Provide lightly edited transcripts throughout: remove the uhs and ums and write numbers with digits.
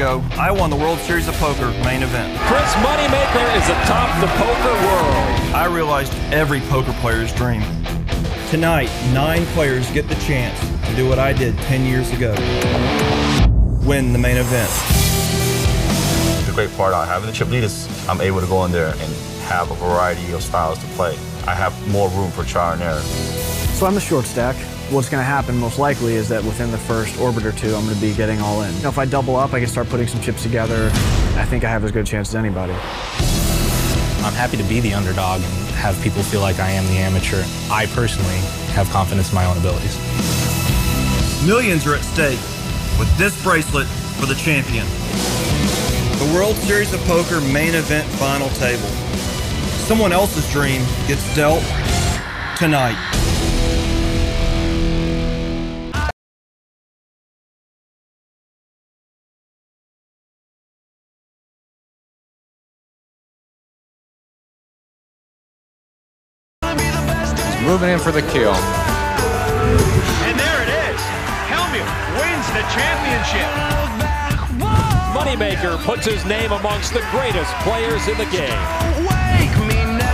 ago, I won the World Series of Poker main event. Chris Moneymaker is atop the poker world. I realized every poker player's dream. Tonight, 9 players get the chance to do what I did 10 years ago. Win the main event. The great part about having the chip lead is I'm able to go in there and have a variety of styles to play. I have more room for trial and error. So I'm a short stack. What's going to happen most likely is that within the first orbit or two, I'm going to be getting all in. If I double up, I can start putting some chips together. I think I have as good a chance as anybody. I'm happy to be the underdog and have people feel like I am the amateur. I personally have confidence in my own abilities. Millions are at stake with this bracelet for the champion. The World Series of Poker main event final table. Someone else's dream gets dealt tonight. Moving in for the kill. And there it is. Amir wins the championship. Moneymaker puts his name amongst the greatest players in the game. Wake me now.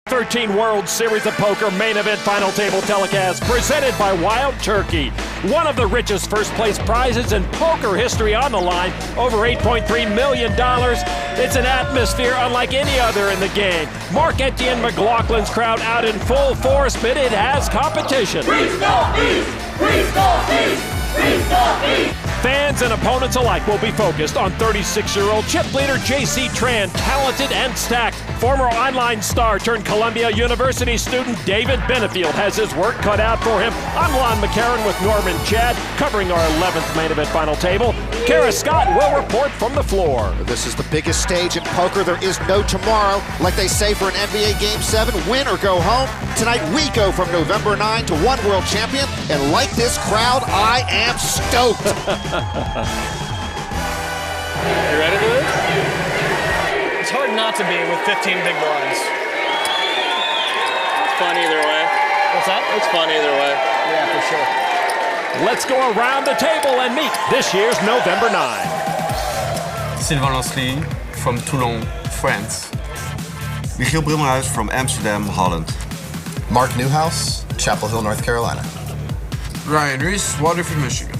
'13 World Series of Poker main event final table telecast presented by Wild Turkey. One of the richest first place prizes in poker history on the line, over $8.3 million. It's an atmosphere unlike any other in the game. Marc-Etienne McLaughlin's crowd out in full force, but it has competition. Fans and opponents alike will be focused on 36-year-old chip leader J.C. Tran, talented and stacked. Former online star turned Columbia University student David Benefield has his work cut out for him. I'm Lon McCarron with Norman Chad, covering our 11th main event final table. Kara Scott will report from the floor. This is the biggest stage in poker. There is no tomorrow. Like they say for an NBA Game 7, win or go home. Tonight we go from November 9 to one world champion. And like this crowd, I am stoked. You ready for this? It's hard not to be with 15 big blinds. It's fun either way. What's that? It's fun either way. Yeah, for sure. Let's go around the table and meet this year's November 9. Sylvain Loosli from Toulon, France. Michiel Brummelhuis from Amsterdam, Holland. Mark Newhouse, Chapel Hill, North Carolina. Riess, Waterford, Michigan.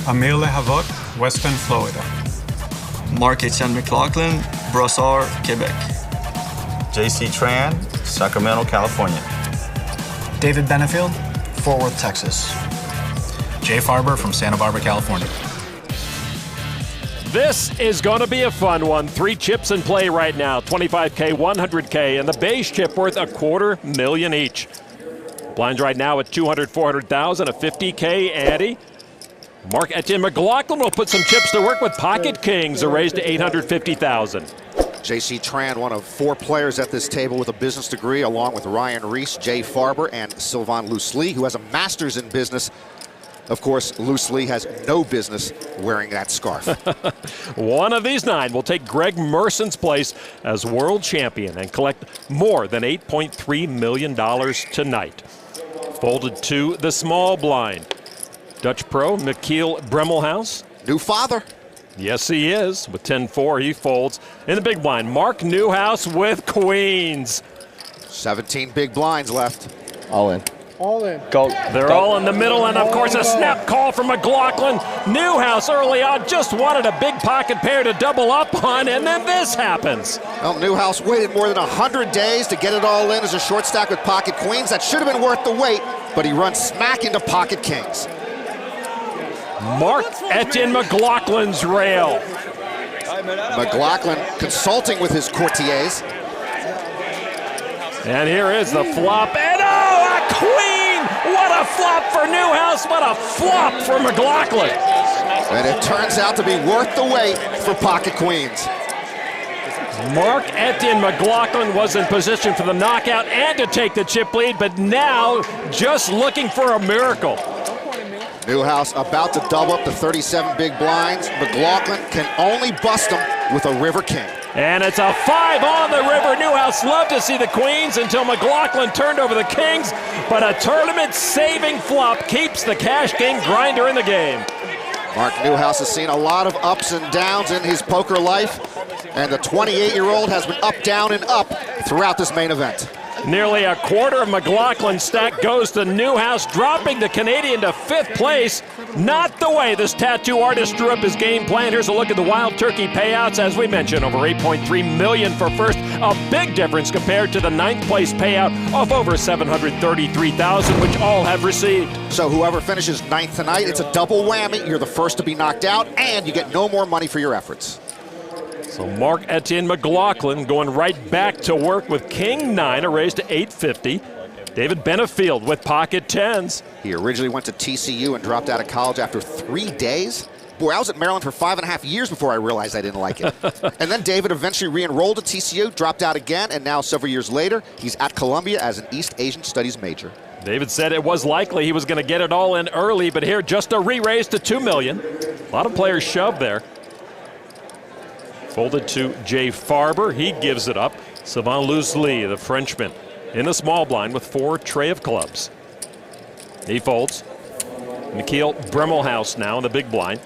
Amir, Lehavot, Western Florida. Marc-Etienne McLaughlin, Brossard, Quebec. J.C. Tran, Sacramento, California. David Benefield, Fort Worth, Texas. Jay Farber from Santa Barbara, California. This is going to be a fun one. 3 chips in play right now, $25K, $100K, and the base chip worth $250,000 each. Blinds right now at $200,000, $400,000, a $50K ante. Marc-Etienne McLaughlin will put some chips to work with pocket kings, a raise to $850,000. J.C. Tran, one of 4 players at this table with a business degree, along with Riess, Jay Farber, and Sylvain Loosli, who has a master's in business. Of course, Loosli has no business wearing that scarf. One of these 9 will take Greg Merson's place as world champion and collect more than $8.3 million tonight. Folded to the small blind. Dutch pro Michiel Brummelhuis. New father. Yes, he is. With 10-4, he folds. In the big blind, Mark Newhouse with queens. 17 big blinds left. All in. All in. Go. They're all in the middle, and of course a snap call from McLaughlin. Newhouse early on just wanted a big pocket pair to double up on, and then this happens. Well, Newhouse waited more than 100 days to get it all in as a short stack with pocket queens. That should have been worth the wait, but he runs smack into pocket kings. Marc-Etienne McLaughlin's rail. McLaughlin consulting with his courtiers. And here is the flop, and oh, a queen! What a flop for Newhouse, what a flop for McLaughlin. And it turns out to be worth the wait for pocket queens. Marc-Etienne McLaughlin was in position for the knockout and to take the chip lead, but now just looking for a miracle. Newhouse about to double up to 37 big blinds. McLaughlin can only bust him with a River King. And it's a 5 on the river. Newhouse loved to see the queens until McLaughlin turned over the kings, but a tournament-saving flop keeps the cash king grinder in the game. Mark Newhouse has seen a lot of ups and downs in his poker life, and the 28-year-old has been up, down, and up throughout this main event. Nearly a quarter of McLaughlin's stack goes to Newhouse, dropping the Canadian to 5th place. Not the way this tattoo artist drew up his game plan. Here's a look at the Wild Turkey payouts. As we mentioned, over $8.3 million for first. A big difference compared to the 9th place payout of over $733,000, which all have received. So whoever finishes 9th tonight, it's a double whammy. You're the first to be knocked out, and you get no more money for your efforts. So Marc-Etienne McLaughlin going right back to work with King 9, a raise to 850. David Benefield with pocket 10s. He originally went to TCU and dropped out of college after 3 days. Boy, I was at Maryland for 5.5 years before I realized I didn't like it. And then David eventually re-enrolled at TCU, dropped out again, and now several years later, he's at Columbia as an East Asian Studies major. David said it was likely he was going to get it all in early, but here just a re-raise to $2 million. A lot of players shoved there. Folded to Jay Farber. He gives it up. Sylvain Loosli, the Frenchman, in the small blind with 4 tray of clubs. He folds. Michiel Brummelhuis now in the big blind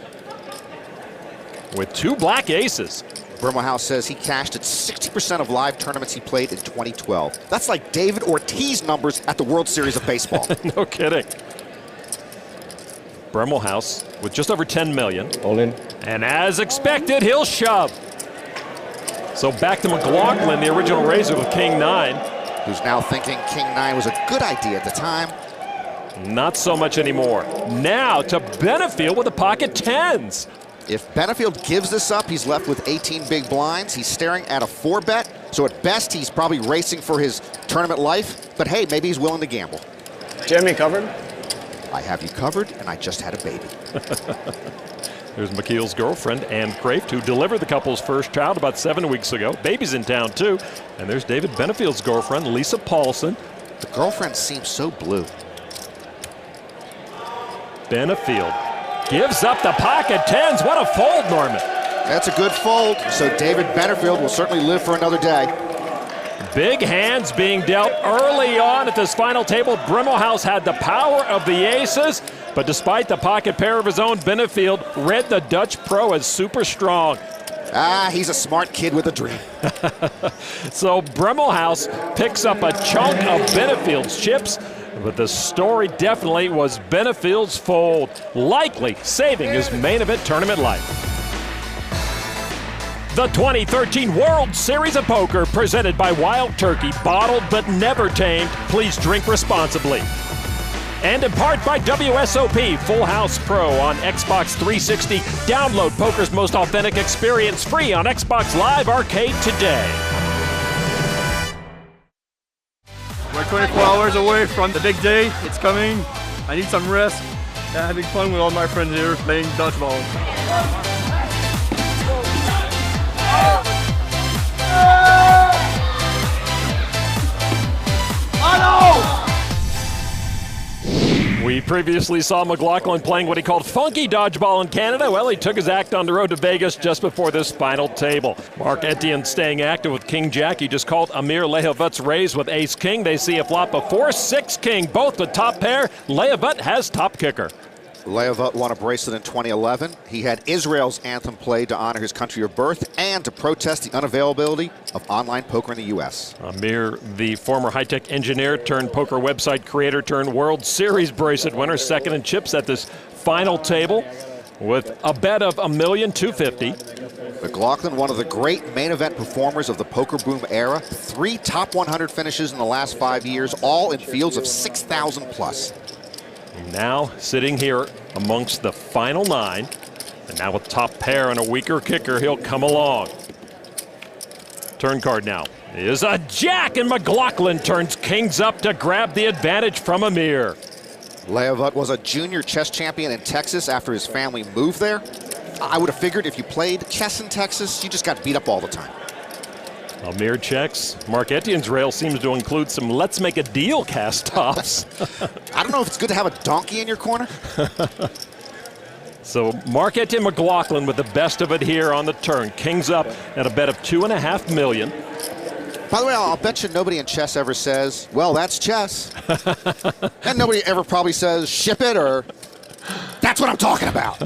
with 2 black aces. Brummelhuis says he cashed at 60% of live tournaments he played in 2012. That's like David Ortiz numbers at the World Series of Baseball. No kidding. Brummelhuis with just over $10 million. All in. And as expected, he'll shove. So back to McLaughlin, the original raiser with King 9. Who's now thinking King 9 was a good idea at the time. Not so much anymore. Now to Benefield with the pocket 10s. If Benefield gives this up, he's left with 18 big blinds. He's staring at a 4-bet. So at best, he's probably racing for his tournament life. But hey, maybe he's willing to gamble. Jeremy covered? I have you covered, and I just had a baby. There's McKeel's girlfriend, Ann Craft, who delivered the couple's first child about 7 weeks ago. Baby's in town, too. And there's David Benefield's girlfriend, Lisa Paulson. The girlfriend seems so blue. Benefield gives up the pocket 10s. What a fold, Norman. That's a good fold. So David Benefield will certainly live for another day. Big hands being dealt early on at this final table. Brummelhuis had the power of the aces, but despite the pocket pair of his own, Benefield read the Dutch pro as super strong. He's a smart kid with a dream. So Brummelhuis picks up a chunk of Benefield's chips, but the story definitely was Benefield's fold, likely saving his main event tournament life. The 2013 World Series of Poker, presented by Wild Turkey, bottled but never tamed. Please drink responsibly. And in part by WSOP, Full House Pro on Xbox 360. Download poker's most authentic experience free on Xbox Live Arcade today. We're 24 hours away from the big day. It's coming. I need some rest. And having fun with all my friends here playing dodgeball. We previously saw McLaughlin playing what he called funky dodgeball in Canada. Well, he took his act on the road to Vegas just before this final table. Marc-Etienne staying active with King Jack. He just called Amir Lehavot's raise with Ace King. They see a flop of 4-6 King, both with top pair. Lehavot has top kicker. Lehavot won a bracelet in 2011. He had Israel's anthem played to honor his country of birth and to protest the unavailability of online poker in the U.S. Amir, the former high-tech engineer turned poker website creator turned World Series bracelet winner, second in chips at this final table with a bet of $1,250,000. McLaughlin, one of the great main event performers of the poker boom era. 3 top 100 finishes in the last 5 years, all in fields of 6,000 plus. Now sitting here amongst the final 9, and now with top pair and a weaker kicker, he'll come along. Turn card now is a jack, and McLaughlin turns kings up to grab the advantage from Amir. Lehavot was a junior chess champion in Texas after his family moved there. I would have figured if you played chess in Texas, you just got beat up all the time. Amir checks. Marc-Etienne's rail seems to include some let's make a deal cast-offs. I don't know if it's good to have a donkey in your corner. So Marc-Etienne McLaughlin with the best of it here on the turn. Kings up at a bet of $2.5 million. By the way, I'll bet you nobody in chess ever says, well, that's chess. And nobody ever probably says, ship it, or that's what I'm talking about.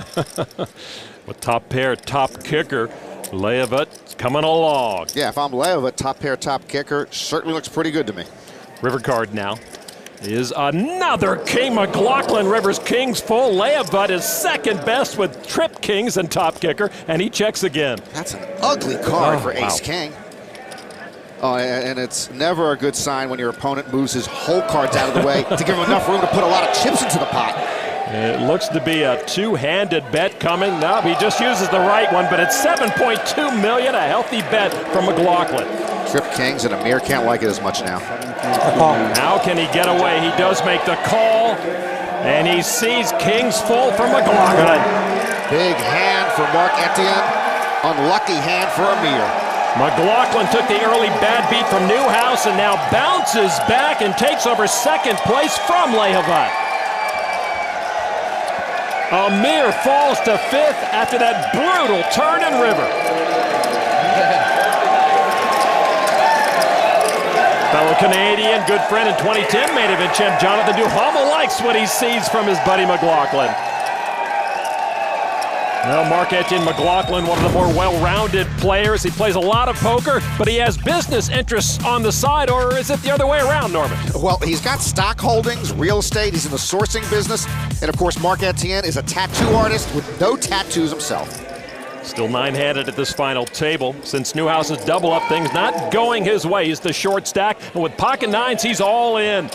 With top pair, top kicker, Lehavot coming along. Yeah, if I'm Lehavot, top pair, top kicker, certainly looks pretty good to me. River card now is another king. McLaughlin Rivers Kings full. Lehavot is second best with trip kings and top kicker, and he checks again. That's an ugly card for ace king. Oh, and it's never a good sign when your opponent moves his whole cards out of the way to give him enough room to put a lot of chips into the pot. It looks to be a two-handed bet coming. No, he just uses the right one, but it's $7.2 million, a healthy bet from McLaughlin. Trip kings, and Amir can't like it as much now. How can he get away? He does make the call, and he sees kings full from McLaughlin. Big hand for Marc-Etienne, unlucky hand for Amir. McLaughlin took the early bad beat from Newhouse and now bounces back and takes over second place from Lehavot. Amir falls to fifth after that brutal turn and river. Fellow Canadian, good friend and 2010 main event champ Jonathan Duhamel likes what he sees from his buddy McLaughlin. Well, Marc-Etienne McLaughlin, one of the more well-rounded players. He plays a lot of poker, but he has business interests on the side, or is it the other way around, Norman? Well, he's got stock holdings, real estate, he's in the sourcing business, and of course, Marc-Etienne is a tattoo artist with no tattoos himself. Still nine-handed at this final table. Since Newhouse's double-up things not going his way, he's the short stack, and with pocket nines, he's all in.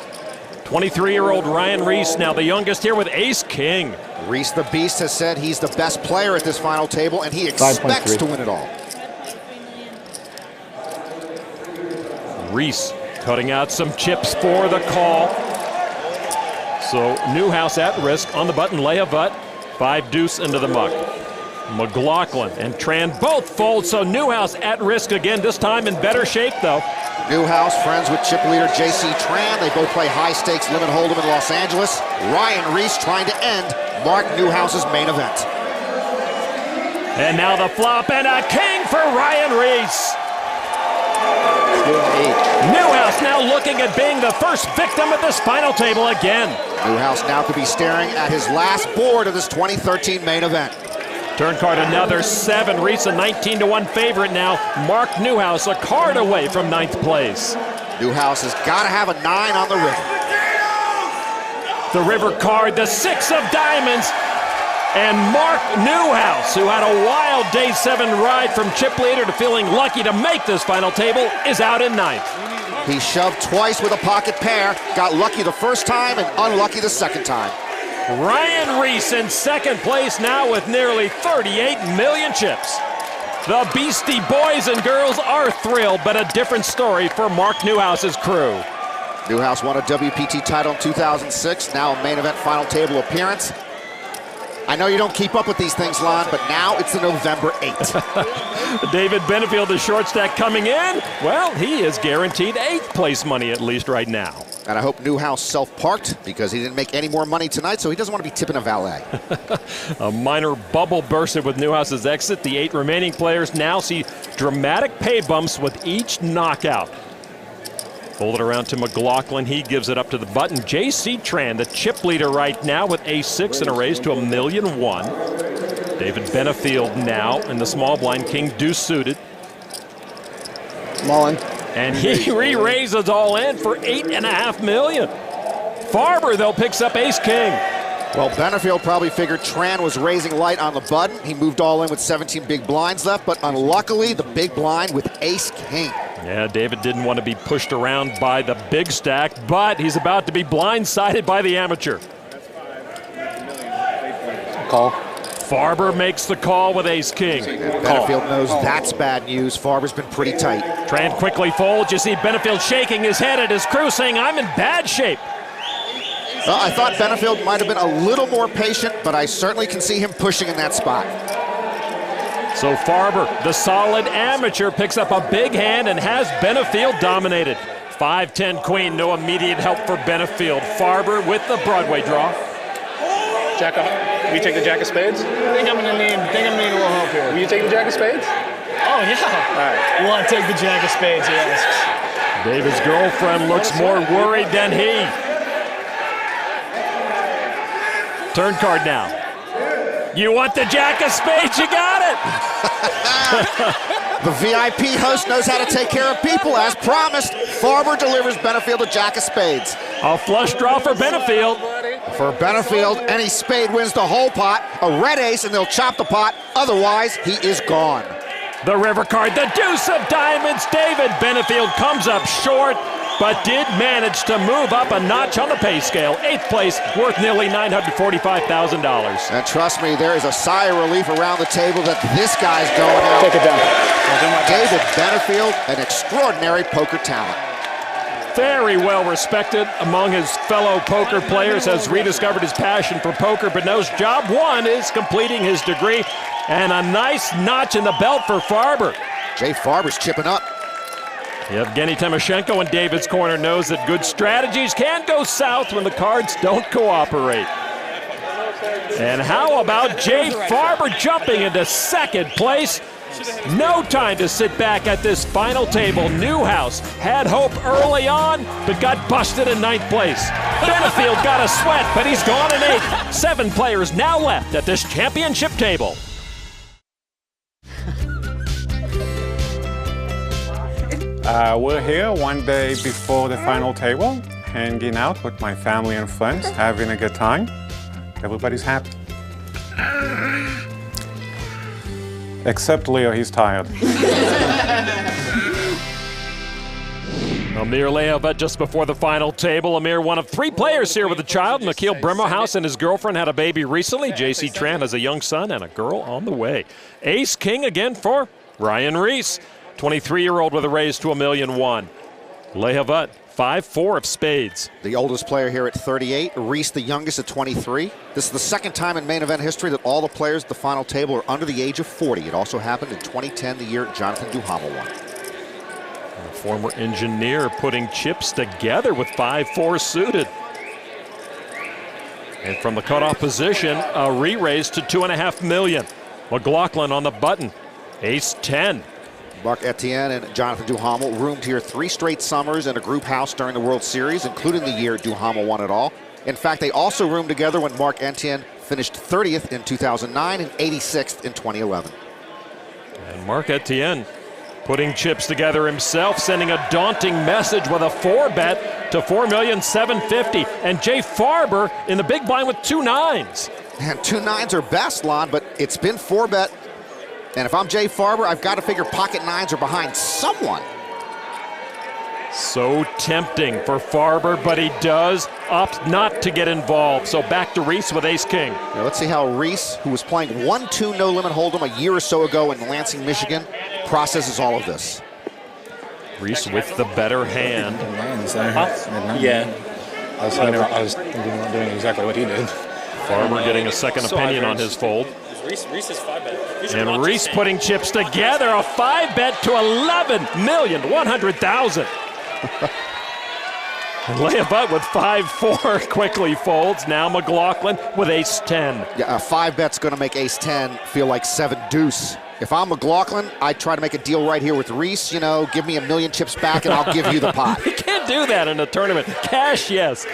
23-year-old Ryan Riess, now the youngest here with ace-king. Riess the Beast has said he's the best player at this final table, and he expects to win it all. Riess cutting out some chips for the call. So Newhouse at risk on the button. Lehavot, 5-deuce into the muck. McLaughlin and Tran both fold, so Newhouse at risk again, this time in better shape though. Newhouse friends with chip leader J.C. Tran. They both play high-stakes limit hold'em in Los Angeles. Ryan Riess trying to end Mark Newhouse's main event. And now the flop and a king for Ryan Riess. Newhouse now looking at being the first victim at this final table again. Newhouse now could be staring at his last board of this 2013 main event. Turn card another 7. Riess a 19-1 favorite now. Mark Newhouse a card away from 9th place. Newhouse has got to have a 9 on the river. The river card, the 6 of diamonds. And Mark Newhouse, who had a wild day 7 ride from chip leader to feeling lucky to make this final table, is out in 9th. He shoved twice with a pocket pair, got lucky the first time and unlucky the second time. Ryan Riess in second place now with nearly 38 million chips. The Beastie Boys and girls are thrilled, but a different story for Mark Newhouse's crew. Newhouse won a WPT title in 2006, now a main event final table appearance. I know you don't keep up with these things, Lon, but now it's the November 8th. David Benefield, the short stack coming in. Well, he is guaranteed 8th place money at least right now. And I hope Newhouse self-parked because he didn't make any more money tonight, so he doesn't want to be tipping a valet. A minor bubble bursted with Newhouse's exit. The 8 remaining players now see dramatic pay bumps with each knockout. Fold it around to McLaughlin. He gives it up to the button. J.C. Tran, the chip leader right now with ace-6 and a raise to $1,000,001. David Benefield now in the small blind. King deuce suited. Mullen. And he re-raises all in for $8.5 million. Farber, though, picks up ace-king. Well, Benefield probably figured Tran was raising light on the button. He moved all in with 17 big blinds left, but unluckily, the big blind with ace-king. Yeah, David didn't want to be pushed around by the big stack, but he's about to be blindsided by the amateur. Call. Farber makes the call with ace-king. Benefield knows that's bad news. Farber's been pretty tight. Tran quickly folds. You see Benefield shaking his head at his crew saying, I'm in bad shape. Well, I thought Benefield might have been a little more patient, but I certainly can see him pushing in that spot. So Farber, the solid amateur, picks up a big hand and has Benefield dominated. 5-10 queen, no immediate help for Benefield. Farber with the Broadway draw. Jack of, will you take the Jack of Spades? I think I'm gonna need a little help here. Will you take the Jack of Spades? Oh yeah. All right. You want to take the Jack of Spades? He asks. David's girlfriend looks more worried than he. Turn card now. You want the Jack of Spades? You got it. The VIP host knows how to take care of people, as promised. Farber delivers Benefield a Jack of Spades. A flush draw for Benefield. For Benefield, any spade wins the whole pot. A red ace, and they'll chop the pot. Otherwise, he is gone. The river card, the deuce of diamonds. David Benefield comes up short, but did manage to move up a notch on the pay scale. 8th place, worth nearly $945,000. And trust me, there is a sigh of relief around the table that this guy's going out. Take it down. David Benefield, an extraordinary poker talent. Very well respected among his fellow poker players, has rediscovered his passion for poker, but knows job one is completing his degree. And a nice notch in the belt for Farber. Jay Farber's chipping up. Yevgeny Timoshenko in David's corner knows that good strategies can go south when the cards don't cooperate. And how about Jay Farber jumping into 2nd place? No time to sit back at this final table. Newhouse had hope early on, but got busted in 9th place. Benefield got a sweat, but he's gone in 8th. 7 players now left at this championship table. We're here one day before the final table, hanging out with my family and friends, having a good time. Everybody's happy. Except Leo, he's tired. Amir Lehavot just before the final table. Amir, one of 3 players here with a child. Michiel Brummelhuis and his girlfriend had a baby recently. JC Tran has a young son and a girl on the way. Ace King again for Ryan Riess. 23-year-old with a raise to $1,000,001. Lehavot, 5-4 of spades. The oldest player here at 38, Riess the youngest at 23. This is the 2nd time in main event history that all the players at the final table are under the age of 40. It also happened in 2010, the year Jonathan Duhamel won. A former engineer putting chips together with 5-4 suited. And from the cutoff position, a re-raise to $2.5 million. McLaughlin on the button, ace-10. Marc-Etienne and Jonathan Duhamel roomed here 3 straight summers in a group house during the World Series, including the year Duhamel won it all. In fact, they also roomed together when Marc-Etienne finished 30th in 2009 and 86th in 2011. And Marc-Etienne putting chips together himself, sending a daunting message with a 4-bet to $4,750,000. And Jay Farber in the big blind with 2 nines. And 2 nines are best, Lon, but it's been 4-bet. And if I'm Jay Farber, I've got to figure pocket 9s are behind someone. So tempting for Farber, but he does opt not to get involved. So back to Riess with ace-king. Now let's see how Riess, who was playing 1-2 no-limit hold'em a year or so ago in Lansing, Michigan, processes all of this. Riess with the better hand. Yeah. I was doing exactly what he did. Farber getting a second opinion on his fold. Riess is 5-bet. And Riess putting chips together, a 5-bet to $11,100,000. And Lehavot with 5-4 quickly folds. Now McLaughlin with ace-10. Yeah, a 5-bet's going to make ace-10 feel like 7-deuce. If I'm McLaughlin, I'd try to make a deal right here with Riess. You know, give me $1 million chips back and I'll give you the pot. You can't do that in a tournament. Cash, yes.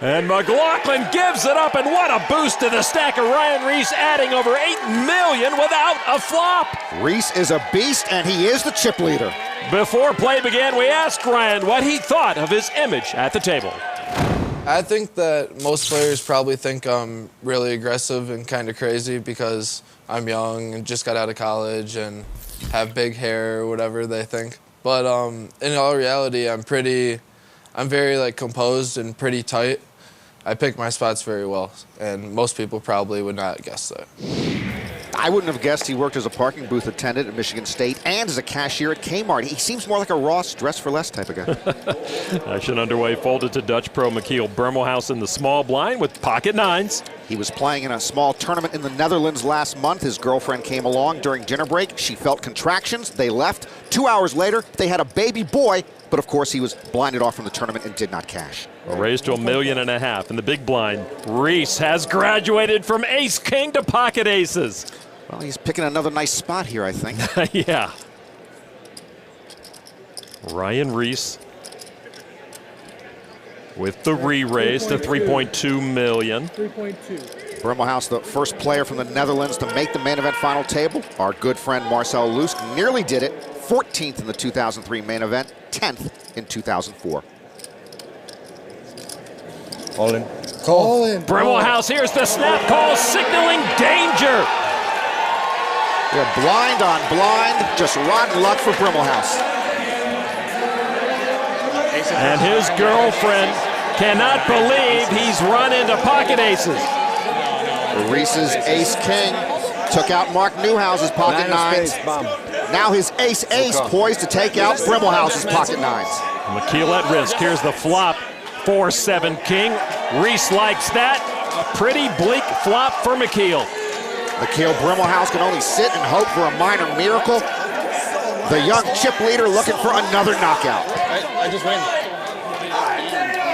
And McLaughlin gives it up, and what a boost to the stack of Ryan Riess, adding over $8 million without a flop. Riess is a beast, and he is the chip leader. Before play began, we asked Ryan what he thought of his image at the table. I think that most players probably think I'm really aggressive and kind of crazy because I'm young and just got out of college and have big hair or whatever they think. But in all reality, I'm very composed and pretty tight. I pick my spots very well, and most people probably would not guess that. I wouldn't have guessed he worked as a parking booth attendant at Michigan State and as a cashier at Kmart. He seems more like a Ross dress for less type of guy. Action underway, folded to Dutch pro Michiel. Brummelhuis in the small blind with pocket nines. He was playing in a small tournament in the Netherlands last month. His girlfriend came along during dinner break. She felt contractions. They left. 2 hours later, they had a baby boy, but of course he was blinded off from the tournament and did not cash. A raise to $1.5 million in the big blind. Riess has graduated from ace-king to pocket aces. Well, he's picking another nice spot here, I think. Yeah. Ryan Riess with the re-raise to $3.2 million. 3.2. Brummelhuis, the first player from the Netherlands to make the main event final table. Our good friend Marcel Loosli nearly did it. 14th in the 2003 main event, 10th in 2004. All in. Call in. Brummelhuis, here's the snap call, signaling danger. Yeah, blind on blind, just rotten luck for Brummelhuis. And his girlfriend cannot believe he's run into pocket aces. Riess's ace-king took out Marc Newhouse's pocket nines. Now his ace-ace poised to take out Brummelhuis's pocket nines. Michiel at risk. Here's the flop. 4-7 king. Riess likes that. A pretty bleak flop for Michiel. Michiel Brummelhuis can only sit and hope for a minor miracle. The young chip leader looking for another knockout. I just win.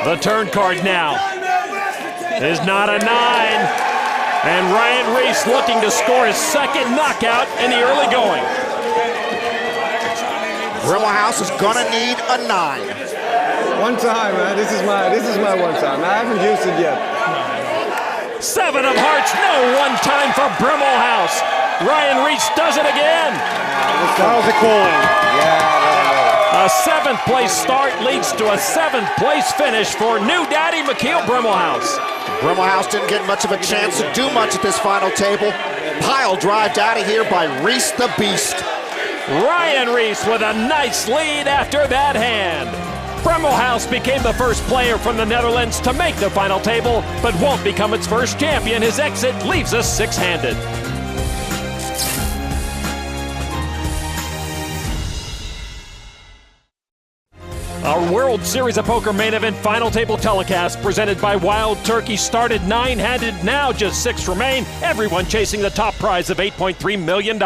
The turn card now is not a 9. And Ryan Riess looking to score his second knockout in the early going. Brummelhuis is gonna need a 9. One time, man. This is my one time. I haven't used it yet. 7 of hearts, no one time for Brummelhuis. Ryan Riess does it again. How's it going? A 7th place start leads to a 7th place finish for new daddy Michiel Brummelhuis. Brummelhuis didn't get much of a chance to do much at this final table. Pile drived out of here by Riess the Beast. Ryan Riess with a nice lead after that hand. Brummelhuis became the first player from the Netherlands to make the final table, but won't become its first champion. His exit leaves us 6-handed. Our World Series of Poker main event final table telecast presented by Wild Turkey started 9-handed. Now just 6 remain. Everyone chasing the top prize of $8.3 million.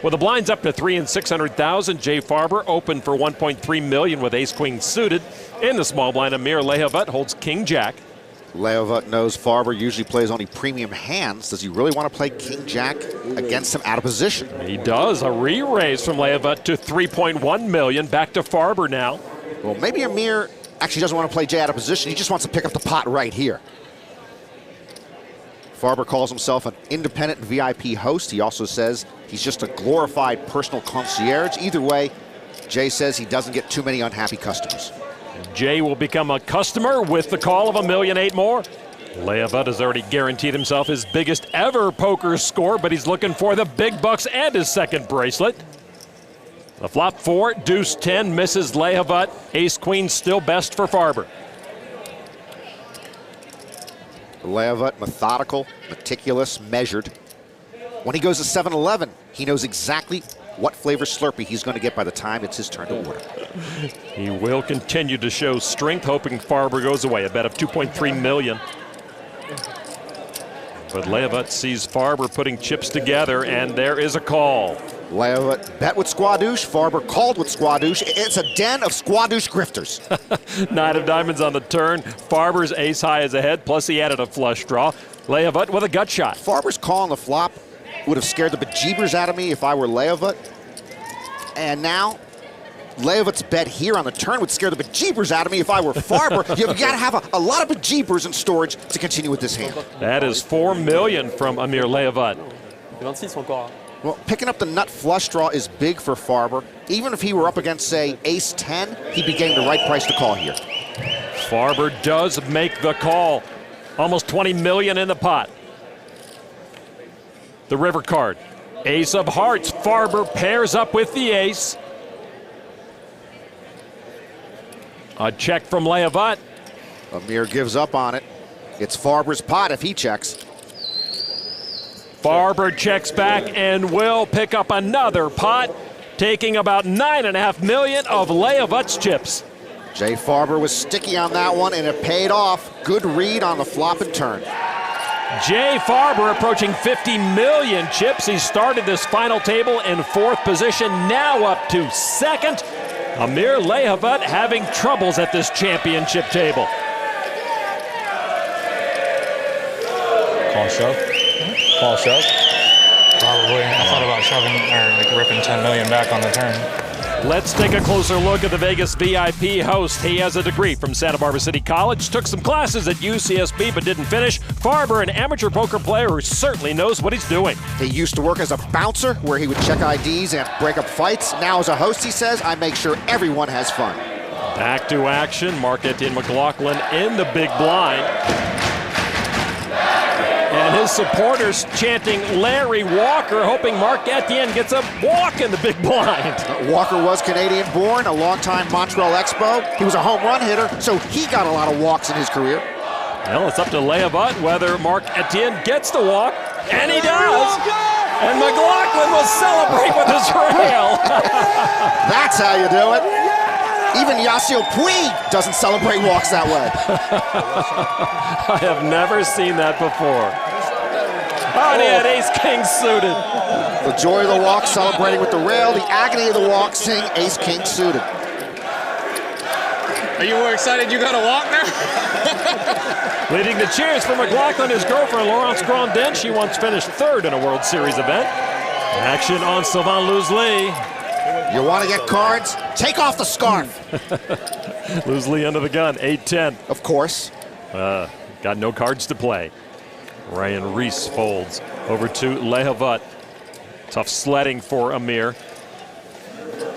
With the blinds up to 3 and 600,000, Jay Farber opened for 1.3 million with ace-queen suited. In the small blind, Amir Lehavot holds king-jack. Lehavot knows Farber usually plays only premium hands. Does he really want to play king-jack against him out of position? He does. A re-raise from Lehavot to 3.1 million. Back to Farber now. Well, maybe Amir actually doesn't want to play Jay out of position. He just wants to pick up the pot right here. Farber calls himself an independent VIP host. He also says he's just a glorified personal concierge. Either way, Jay says he doesn't get too many unhappy customers. Jay will become a customer with the call of $1.8 million more. Lehavot has already guaranteed himself his biggest ever poker score, but he's looking for the big bucks and his second bracelet. The flop 4, deuce 10, misses Lehavot. Ace-queen still best for Farber. Lehavot, methodical, meticulous, measured. When he goes to 7-11, he knows exactly what flavor Slurpee he's going to get by the time it's his turn to order. He will continue to show strength, hoping Farber goes away. A bet of 2.3 million. But Lehavot sees Farber putting chips together, and there is a call. Lehavot bet with Squadouche. Farber called with Squadouche. It's a den of Squadouche grifters. 9 of diamonds on the turn. Farber's ace high is ahead, plus he added a flush draw. Lehavot with a gut shot. Farber's call on the flop would have scared the bejeebers out of me if I were Lehavot. And now, Lehavot's bet here on the turn would scare the bejeebers out of me if I were Farber. You've got to have a lot of bejeebers in storage to continue with this hand. That is 4 million from Amir Lehavot. Well, picking up the nut flush draw is big for Farber. Even if he were up against, say, ace-10, he'd be getting the right price to call here. Farber does make the call. Almost 20 million in the pot. The river card. Ace of hearts. Farber pairs up with the ace. A check from Lehavot. Amir gives up on it. It's Farber's pot if he checks. Farber checks back and will pick up another pot, taking about $9.5 million of Lehavot's chips. Jay Farber was sticky on that one, and it paid off. Good read on the flop and turn. Jay Farber approaching 50 million chips. He started this final table in 4th position, now up to 2nd. Amir Lehavot having troubles at this championship table. Call shove. Call shove. Probably. I thought about shoving or like ripping 10 million back on the turn. Let's take a closer look at the Vegas VIP host. He has a degree from Santa Barbara City College, took some classes at UCSB but didn't finish. Farber, an amateur poker player who certainly knows what he's doing. He used to work as a bouncer where he would check IDs and break up fights. Now as a host, he says, I make sure everyone has fun. Back to action, Marc-Etienne McLaughlin in the big blind. And his supporters chanting Larry Walker, hoping Marc-Etienne gets a walk in the big blind. Walker was Canadian-born, a longtime Montreal Expo. He was a home run hitter, so he got a lot of walks in his career. Well, it's up to Lehavot whether Marc-Etienne gets the walk, and he does. And McLaughlin will celebrate with his rail. That's how you do it. Even Yasiel Puig doesn't celebrate walks that way. I have never seen that before. Oh, and he had ace-king suited. The joy of the walk celebrating with the rail, the agony of the walk seeing ace-king suited. Are you more excited you got a walk now? Leading the cheers for McLaughlin, his girlfriend, Laurence Grandin. She once finished 3rd in a World Series event. Action on Sylvain Loosli. You want to get cards? Take off the scarf. Loosli under the gun, 8-10. Of course. Got no cards to play. Ryan Riess folds over to Lehavot. Tough sledding for Amir.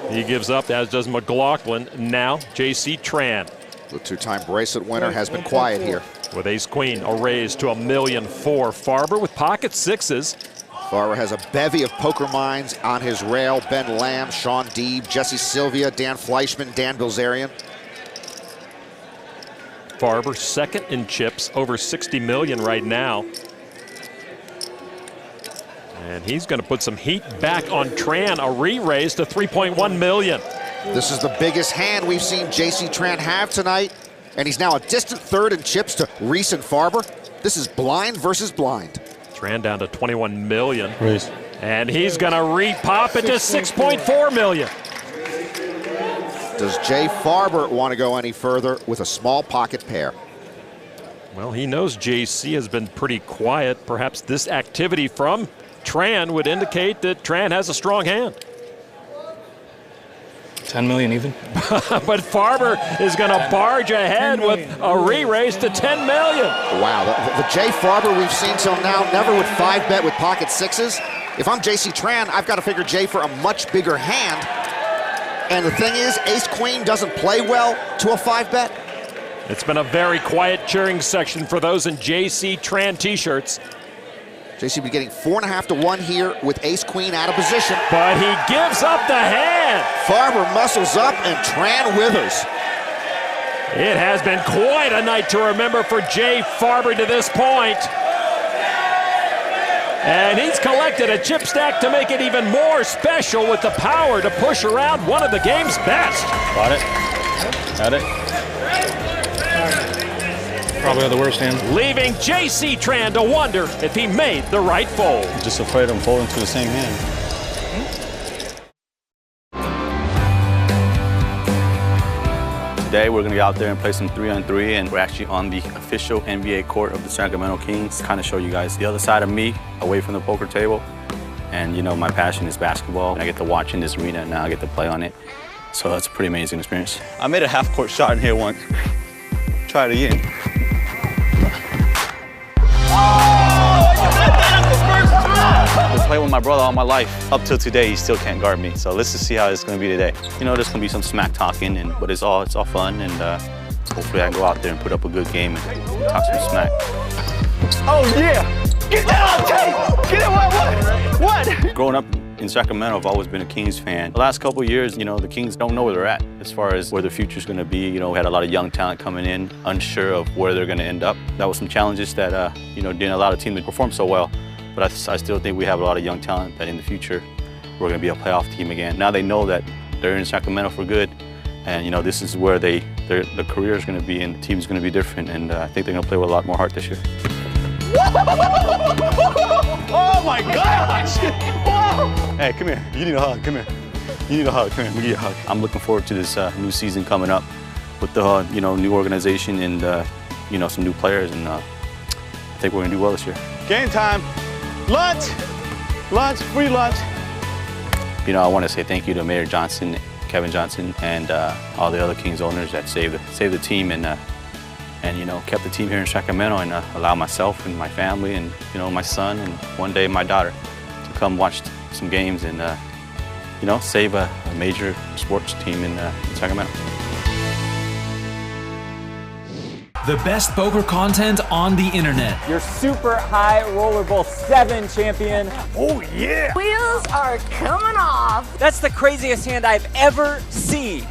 He gives up, as does McLaughlin. Now, J.C. Tran. The 2-time bracelet winner has been quiet here. With ace-queen, a raise to $1.4 million. Farber with pocket sixes. Farber has a bevy of poker minds on his rail. Ben Lamb, Sean Deeb, Jesse Sylvia, Dan Fleischman, Dan Bilzerian. Farber 2nd in chips, over 60 million right now. And he's going to put some heat back on Tran, a re-raise to 3.1 million. This is the biggest hand we've seen J.C. Tran have tonight, and he's now a distant 3rd in chips to Riess and Farber. This is blind versus blind. Tran down to 21 million. Raise. And he's going to re-pop it to 6.4 million. Does Jay Farber want to go any further with a small pocket pair? Well, he knows JC has been pretty quiet. Perhaps this activity from Tran would indicate that Tran has a strong hand. 10 million even. But Farber is going to barge ahead with a re-raise to 10 million. Wow, the Jay Farber we've seen till now never would 5-bet with pocket sixes. If I'm J.C. Tran, I've got to figure Jay for a much bigger hand. And the thing is, ace-queen doesn't play well to a 5-bet. It's been a very quiet cheering section for those in J.C. Tran t-shirts. JC will be getting 4.5 to 1 here with ace-queen out of position. But he gives up the hand. Farber muscles up and Tran withers. It has been quite a night to remember for Jay Farber to this point. And he's collected a chip stack to make it even more special with the power to push around one of the game's best. Got it. Got it. Probably the worst hand. Leaving J.C. Tran to wonder if he made the right fold. Just afraid I'm folding to the same hand. Today we're going to get out there and play some 3-on-3, and we're actually on the official NBA court of the Sacramento Kings. Kind of show you guys the other side of me, away from the poker table. And you know, my passion is basketball. I get to watch in this arena and now I get to play on it. So that's a pretty amazing experience. I made a half-court shot in here once. Try it again. I've been playing with my brother all my life. Up till today, he still can't guard me. So let's just see how it's going to be today. You know, there's going to be some smack talking, but it's all fun, and hopefully I can go out there and put up a good game and talk some smack. Oh yeah! Get that on tape! Get it! What? Growing up in Sacramento, I've always been a Kings fan. The last couple of years, you know, the Kings don't know where they're at as far as where their future's going to be. You know, we had a lot of young talent coming in, unsure of where they're going to end up. That was some challenges that, you know, didn't allow the team to perform so well. But I still think we have a lot of young talent that in the future we're going to be a playoff team again. Now they know that they're in Sacramento for good, and you know this is where their career is going to be, and the team's going to be different. And I think they're going to play with a lot more heart this year. Oh my gosh! Hey, come here. You need a hug. Come here. You need a hug. Come here. Let me give you a hug. I'm looking forward to this new season coming up with the new organization and some new players, and I think we're going to do well this year. Game time. Lunch. Lunch. Free lunch. You know, I want to say thank you to Mayor Johnson, Kevin Johnson, and all the other Kings owners that saved the team and kept the team here in Sacramento, and allowed myself and my family and my son and one day my daughter to come watch some games and save a major sports team in Sacramento. The best poker content on the internet. Your super high rollerball 7 champion. Oh yeah! Wheels are coming off. That's the craziest hand I've ever seen.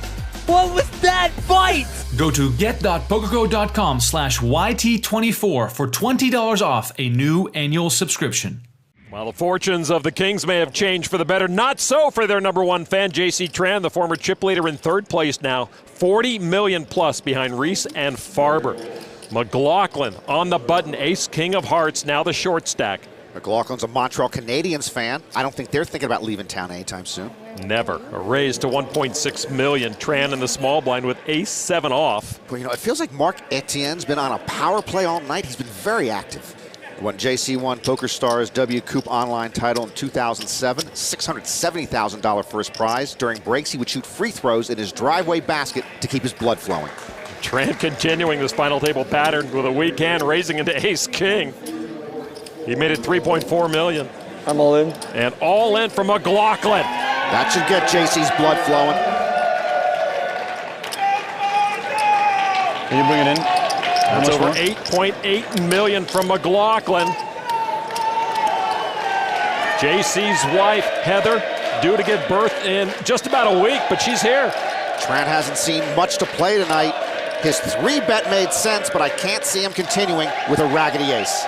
What was that bite? Go to get.pokergo.com/YT24 for $20 off a new annual subscription. While the fortunes of the Kings may have changed for the better, not so for their number one fan, J.C. Tran, the former chip leader, in third place now, $40 million plus behind Riess and Farber. McLaughlin on the button, ace, king of hearts, now the short stack. McLaughlin's a Montreal Canadiens fan. I don't think they're thinking about leaving town anytime soon. Never. A raise to $1.6 million. Tran in the small blind with ace-7 off. Well, it feels like Marc-Etienne's been on a power play all night. He's been very active. When JC won Poker Stars W Coupe online title in 2007, $670,000 first prize. During breaks, he would shoot free throws in his driveway basket to keep his blood flowing. Tran continuing this final table pattern with a weak hand, raising into ace-king. He made it $3.4 million. I'm all in. And all in for McLaughlin. That should get JC's blood flowing. Can you bring it in? That's over $8.8 million from McLaughlin. JC's wife, Heather, due to give birth in just about a week, but she's here. Tran hasn't seen much to play tonight. His 3-bet made sense, but I can't see him continuing with a raggedy ace.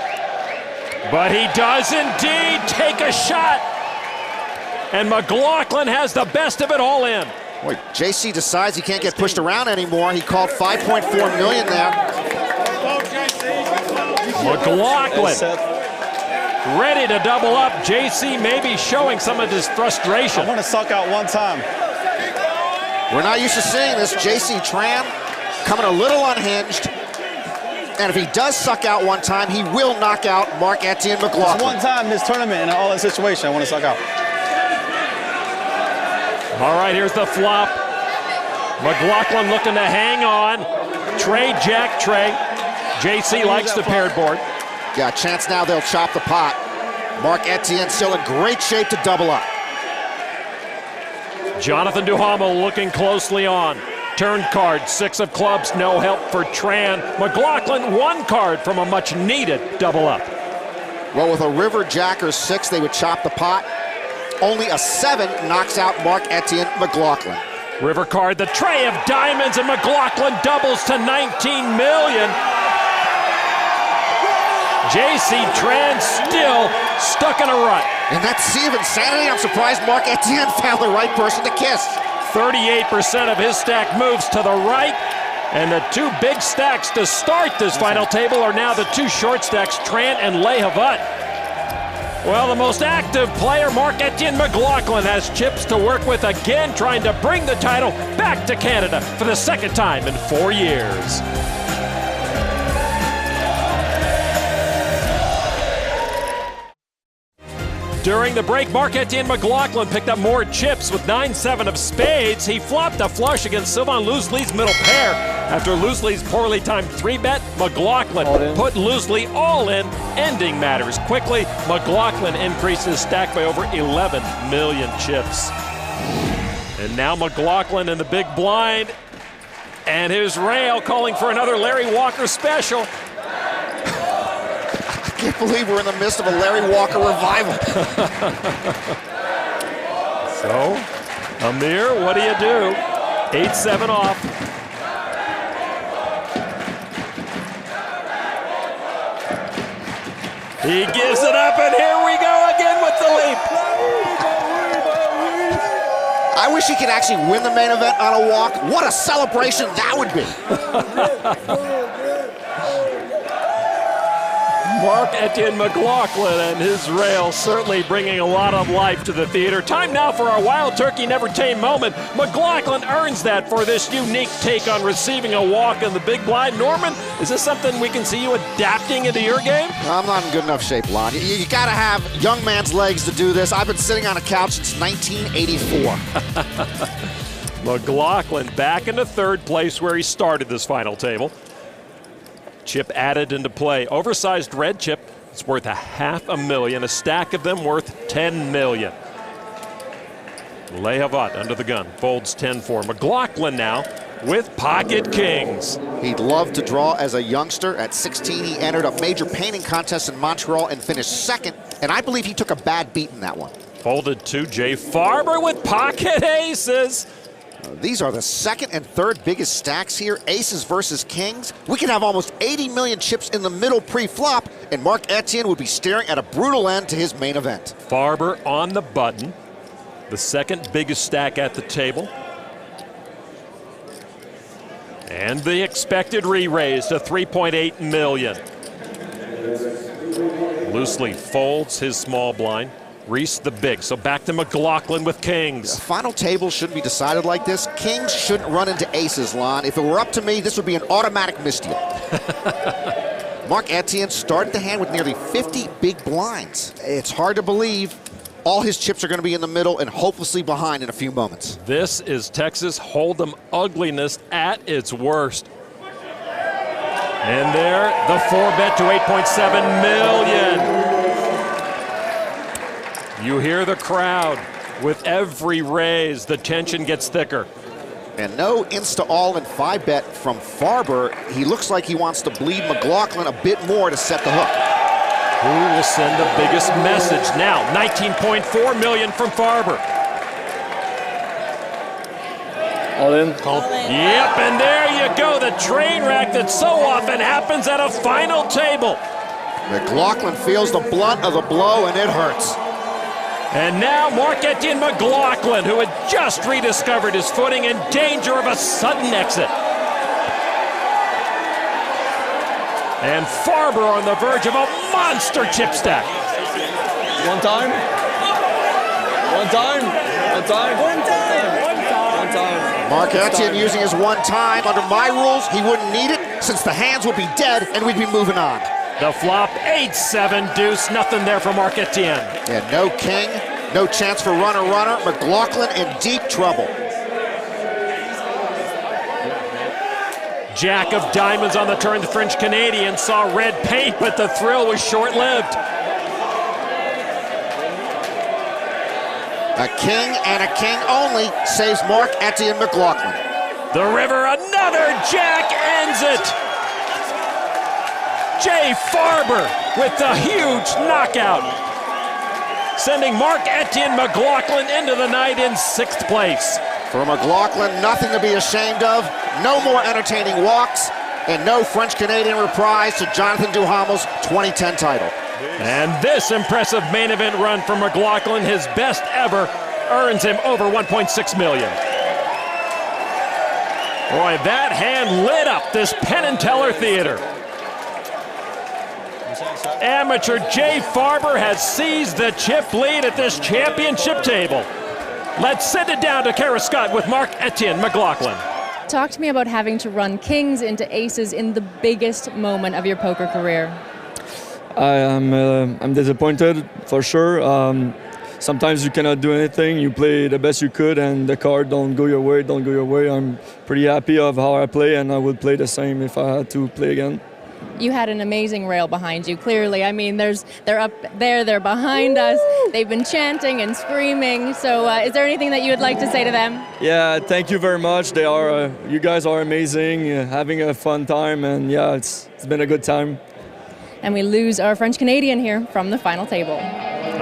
But he does indeed take a shot. And McLaughlin has the best of it all in. Boy, JC decides he can't get pushed around anymore. He called $5.4 million there. McLaughlin ready to double up. JC maybe showing some of his frustration. I want to suck out one time. We're not used to seeing this. JC Tran coming a little unhinged. And if he does suck out one time, he will knock out Marc-Etienne McLaughlin. It's one time in this tournament and in all that situation, I want to suck out. All right, here's the flop. McLaughlin looking to hang on. Trey, Jack, Trey. JC likes the paired board. Yeah, chance now they'll chop the pot. Marc-Etienne still in great shape to double up. Jonathan Duhamel looking closely on. Turn card, 6 of clubs, no help for Tran. McLaughlin, 1 card from a much needed double up. Well, with a river, jack, or 6, they would chop the pot. Only a 7 knocks out Marc-Etienne McLaughlin. River card, the tray of diamonds, and McLaughlin doubles to $19 million. JC Tran still stuck in a rut. In that sea of insanity, I'm surprised Marc-Etienne found the right person to kiss. 38% of his stack moves to the right, and the 2 big stacks to start this final table are now the 2 short stacks, Tran and Lehavot. Well, the most active player, Marc-Etienne McLaughlin, has chips to work with again, trying to bring the title back to Canada for the 2nd time in 4 years. During the break, Marc-Etienne McLaughlin picked up more chips with 9-7 of spades. He flopped a flush against Sylvain Loosli's middle pair. After Loosli's poorly timed 3-bet, McLaughlin put Loosli all in, ending matters quickly. McLaughlin increased his stack by over 11 million chips. And now McLaughlin in the big blind. And his rail calling for another Larry Walker special. I can't believe we're in the midst of a Larry Walker revival. So, Amir, what do you do? 8-7 off. He gives it up, and here we go again with the leap. I wish he could actually win the main event on a walk. What a celebration that would be. Marc-Etienne McLaughlin and his rail certainly bringing a lot of life to the theater. Time now for our Wild Turkey Never Tame moment. McLaughlin earns that for this unique take on receiving a walk in the big blind. Norman, is this something we can see you adapting into your game? I'm not in good enough shape, Lon. You got to have young man's legs to do this. I've been sitting on a couch since 1984. McLaughlin back into third place where he started this final table. Chip added into play. Oversized red chip. It's worth $500,000. A stack of them worth $10 million. Lehavot under the gun. Folds 10-4. McLaughlin now with pocket kings. He'd love to draw as a youngster. At 16, he entered a major painting contest in Montreal and finished second. And I believe he took a bad beat in that one. Folded 2. Jay Farber with pocket aces. These are the second and third biggest stacks here. Aces versus kings. We could have almost 80 million chips in the middle pre-flop, and Marc-Etienne would be staring at a brutal end to his main event. Farber on the button. The second biggest stack at the table. And the expected re-raise to $3.8 million. Loosli folds his small blind. Riess the big, so back to McLaughlin with kings. The final table shouldn't be decided like this. Kings shouldn't run into aces, Lon. If it were up to me, this would be an automatic misdeal. Marc-Etienne started the hand with nearly 50 big blinds. It's hard to believe all his chips are going to be in the middle and hopelessly behind in a few moments. This is Texas Hold'em ugliness at its worst. And there, the 4-bet to $8.7 million. You hear the crowd. With every raise, the tension gets thicker. And no insta-all and 5-bet from Farber. He looks like he wants to bleed McLaughlin a bit more to set the hook. Who will send the biggest message? Now, $19.4 million from Farber. All in. Called. Yep, and there you go. The train wreck that so often happens at a final table. McLaughlin feels the blunt of the blow, and it hurts. And now Marc-Etienne McLaughlin, who had just rediscovered his footing, in danger of a sudden exit. And Farber on the verge of a monster chip stack. One time. One time. One time. One time. One time. Marc-Etienne using his one time. Under my rules, he wouldn't need it since the hands would be dead and we'd be moving on. The flop, 8-7 deuce, nothing there for Marc-Etienne. Yeah, no king, no chance for runner. McLaughlin in deep trouble. Jack of diamonds on the turn. The French Canadian saw red paint, but the thrill was short-lived. A king and a king only saves Marc-Etienne McLaughlin. The river, another jack ends it. Jay Farber with the huge knockout, sending Marc-Etienne McLaughlin into the night in 6th place. For McLaughlin, nothing to be ashamed of, no more entertaining walks, and no French-Canadian reprise to Jonathan Duhamel's 2010 title. And this impressive main event run from McLaughlin, his best ever, earns him over $1.6 million. Boy, that hand lit up this Penn and Teller Theater. Amateur Jay Farber has seized the chip lead at this championship table. Let's send it down to Kara Scott with Marc-Etienne McLaughlin. Talk to me about having to run kings into aces in the biggest moment of your poker career. I'm disappointed for sure. Sometimes you cannot do anything. You play the best you could, and the card don't go your way. I'm pretty happy of how I play, and I would play the same if I had to play again. You had an amazing rail behind you, clearly. I mean, they're up there, they're behind us. They've been chanting and screaming. So is there anything that you would like to say to them? Yeah, thank you very much. They are, you guys are amazing, having a fun time, and yeah, it's been a good time. And we lose our French Canadian here from the final table.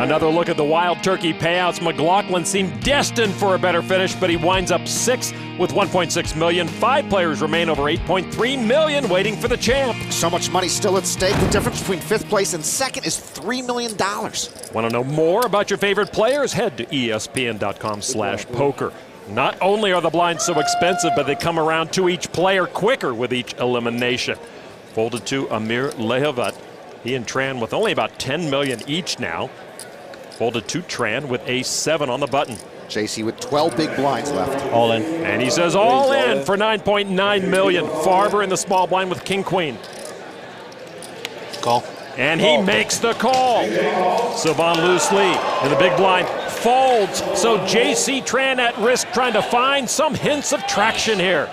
Another look at the Wild Turkey payouts. McLaughlin seemed destined for a better finish, but he winds up 6th with $1.6 million. 5 players remain over $8.3 million waiting for the champ. So much money still at stake. The difference between 5th place and 2nd is $3 million. Want to know more about your favorite players? Head to ESPN.com/poker. Not only are the blinds so expensive, but they come around to each player quicker with each elimination. Folded to Amir Lehavot. He and Tran with only about $10 million each now. Folded to Tran with ace-7 on the button. JC with 12 big blinds left. All in. And he says all in for $9.9 million. Farber in the small blind with king-queen. Call. And he makes the call. Sylvain Loosli in the big blind folds. So JC Tran at risk trying to find some hints of traction here.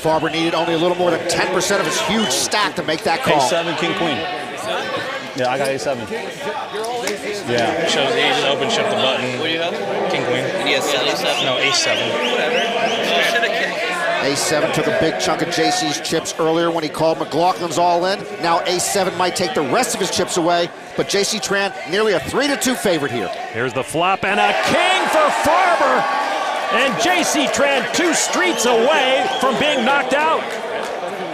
Farber needed only a little more than 10% of his huge stack to make that call. Ace-7, king-queen. Yeah, I got ace-7. Yeah. Shows the ace open, shift the button. What do you have? King, queen. He has 7. No, ace-7. Whatever. Ace-7 took a big chunk of JC's chips earlier when he called McLaughlin's all in. Now ace-7 might take the rest of his chips away, but JC Tran nearly a 3-2 favorite here. Here's the flop and a king for Farber. And JC Tran 2 streets away from being knocked out.